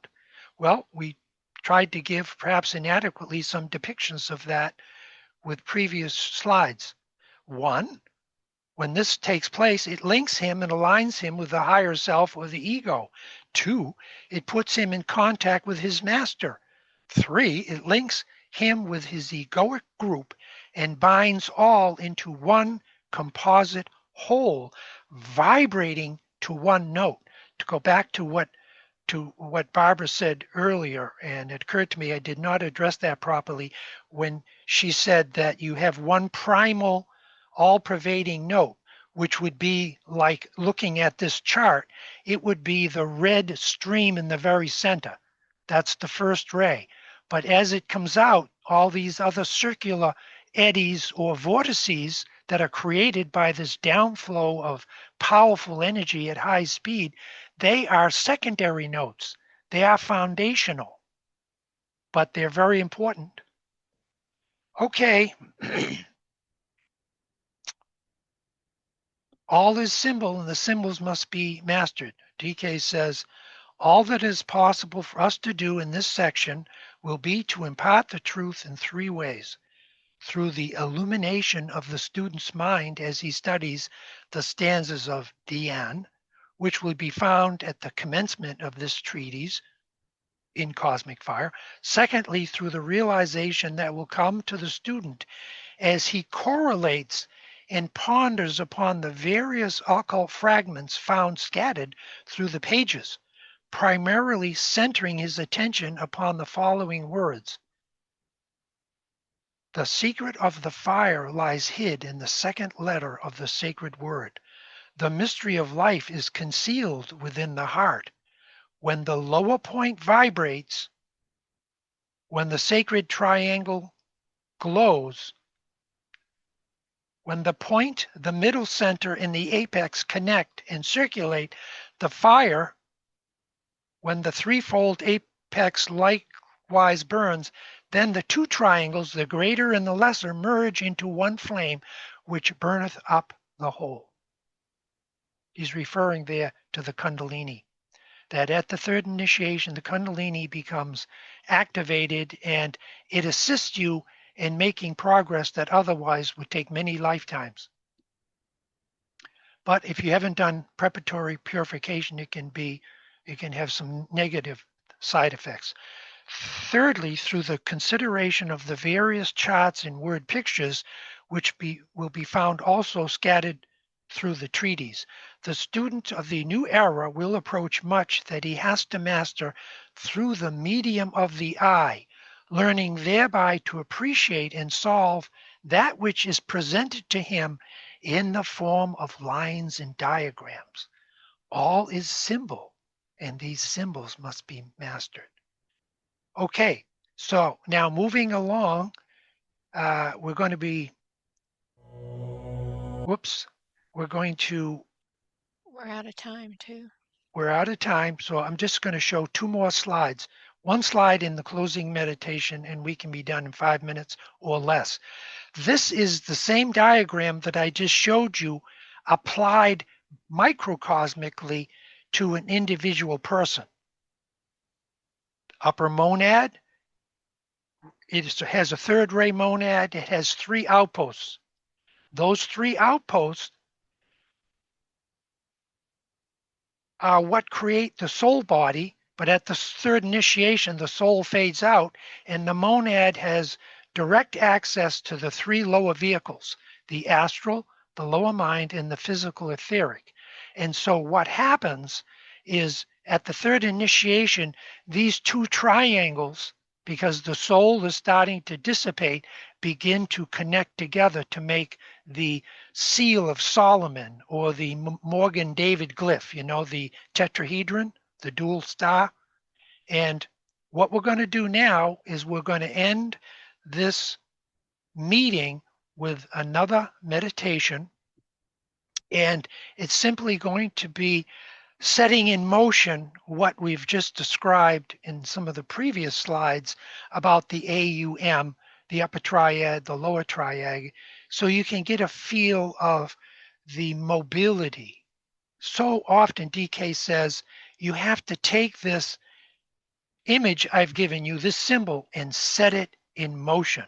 Well, we tried to give, perhaps inadequately, some depictions of that with previous slides. One, when this takes place, it links him and aligns him with the higher self or the ego. Two, it puts him in contact with his master. Three, it links him with his egoic group and binds all into one composite whole, vibrating to one note. To go back to what Barbara said earlier, and it occurred to me I did not address that properly when she said that you have one primal, all-pervading note, which would be like looking at this chart, it would be the red stream in the very center. That's the first ray. But as it comes out, all these other circular eddies or vortices that are created by this downflow of powerful energy at high speed, they are secondary notes. They are foundational, but they're very important. Okay. All is symbol and the symbols must be mastered. DK says, all that is possible for us to do in this section will be to impart the truth in three ways. Through the illumination of the student's mind as he studies the stanzas of Dian, which will be found at the commencement of this treatise in Cosmic Fire. Secondly, through the realization that will come to the student as he correlates and ponders upon the various occult fragments found scattered through the pages, primarily centering his attention upon the following words. The secret of the fire lies hid in the second letter of the sacred word. The mystery of life is concealed within the heart. When the lower point vibrates, when the sacred triangle glows, when the point, the middle center, and the apex connect and circulate, the fire, when the threefold apex likewise burns, then the two triangles, the greater and the lesser, merge into one flame, which burneth up the whole. He's referring there to the Kundalini, that at the third initiation, the Kundalini becomes activated and it assists you in making progress that otherwise would take many lifetimes. But if you haven't done preparatory purification, it can have some negative side effects. Thirdly, through the consideration of the various charts and word pictures, which will be found also scattered through the treatise, the student of the new era will approach much that he has to master through the medium of the eye, learning thereby to appreciate and solve that which is presented to him in the form of lines and diagrams. All is symbol, and these symbols must be mastered. Okay, so now moving along, we're going to be, we're out of time too. We're out of time, so I'm just going to show two more slides. One slide in the closing meditation, and we can be done in 5 minutes or less. This is the same diagram that I just showed you applied microcosmically to an individual person. Upper monad, it has a third ray monad. It has 3 outposts. Those 3 outposts are what create the soul body, but at the third initiation, the soul fades out, and the monad has direct access to the 3 lower vehicles, the astral, the lower mind, and the physical etheric. And so what happens is at the third initiation, these 2 triangles, because the soul is starting to dissipate, begin to connect together to make the seal of Solomon or the Morgan David glyph, the tetrahedron, the dual star. And what we're going to do now is we're going to end this meeting with another meditation. And it's simply going to be setting in motion what we've just described in some of the previous slides about the AUM, the upper triad, the lower triad, so you can get a feel of the mobility. So often DK says you have to take this image I've given you, this symbol, and set it in motion.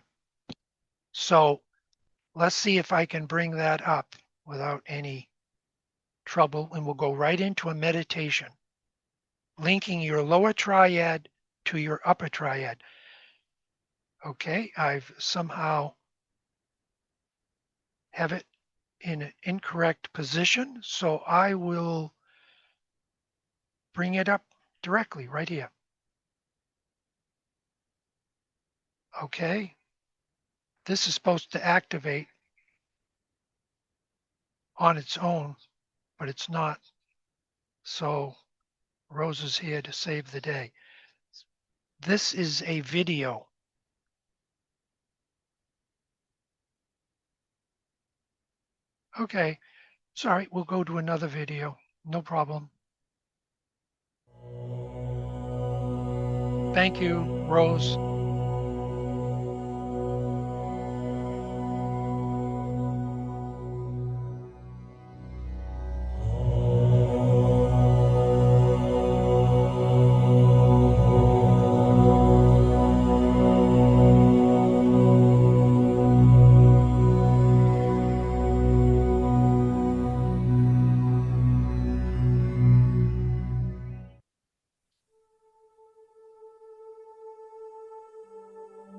So let's see if I can bring that up without any trouble, and we'll go right into a meditation, linking your lower triad to your upper triad. Okay, I've somehow have it in an incorrect position, so I will bring it up directly right here. Okay, this is supposed to activate on its own, but it's not. So Rose is here to save the day. This is a video. Okay, sorry, we'll go to another video. No problem. Thank you, Rose.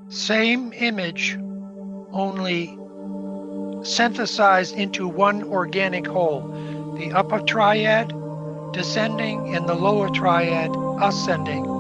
Same image, only synthesized into one organic whole. The upper triad descending and the lower triad ascending.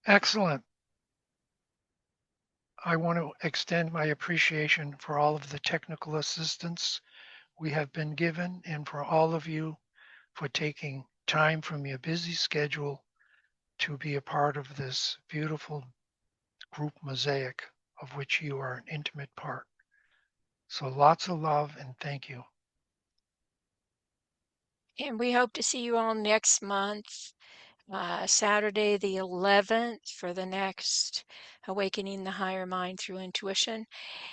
Excellent. I want to extend my appreciation for all of the technical assistance we have been given and for all of you for taking time from your busy schedule to be a part of this beautiful group mosaic of which you are an intimate part. So lots of love and thank you. And we hope to see you all next month, Saturday the 11th, for the next Awakening the Higher Mind Through Intuition.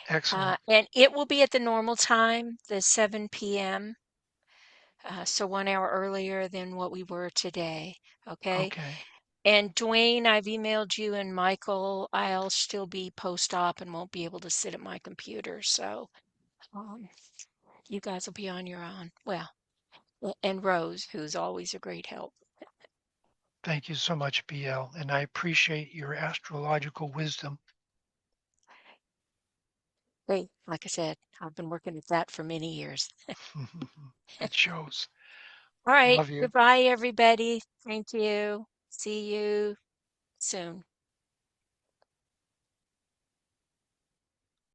Excellent. And it will be at the normal time, the 7 p.m. So 1 hour earlier than what we were today. Okay. Okay. And Duane, I've emailed you, and Michael, I'll still be post-op and won't be able to sit at my computer. So um, you guys will be on your own. Well, and Rose, who's always a great help. Thank you so much, BL, and I appreciate your astrological wisdom. Hey, like I said, I've been working at that for many years. It shows. All right. Love you. Goodbye, everybody. Thank you. See you soon.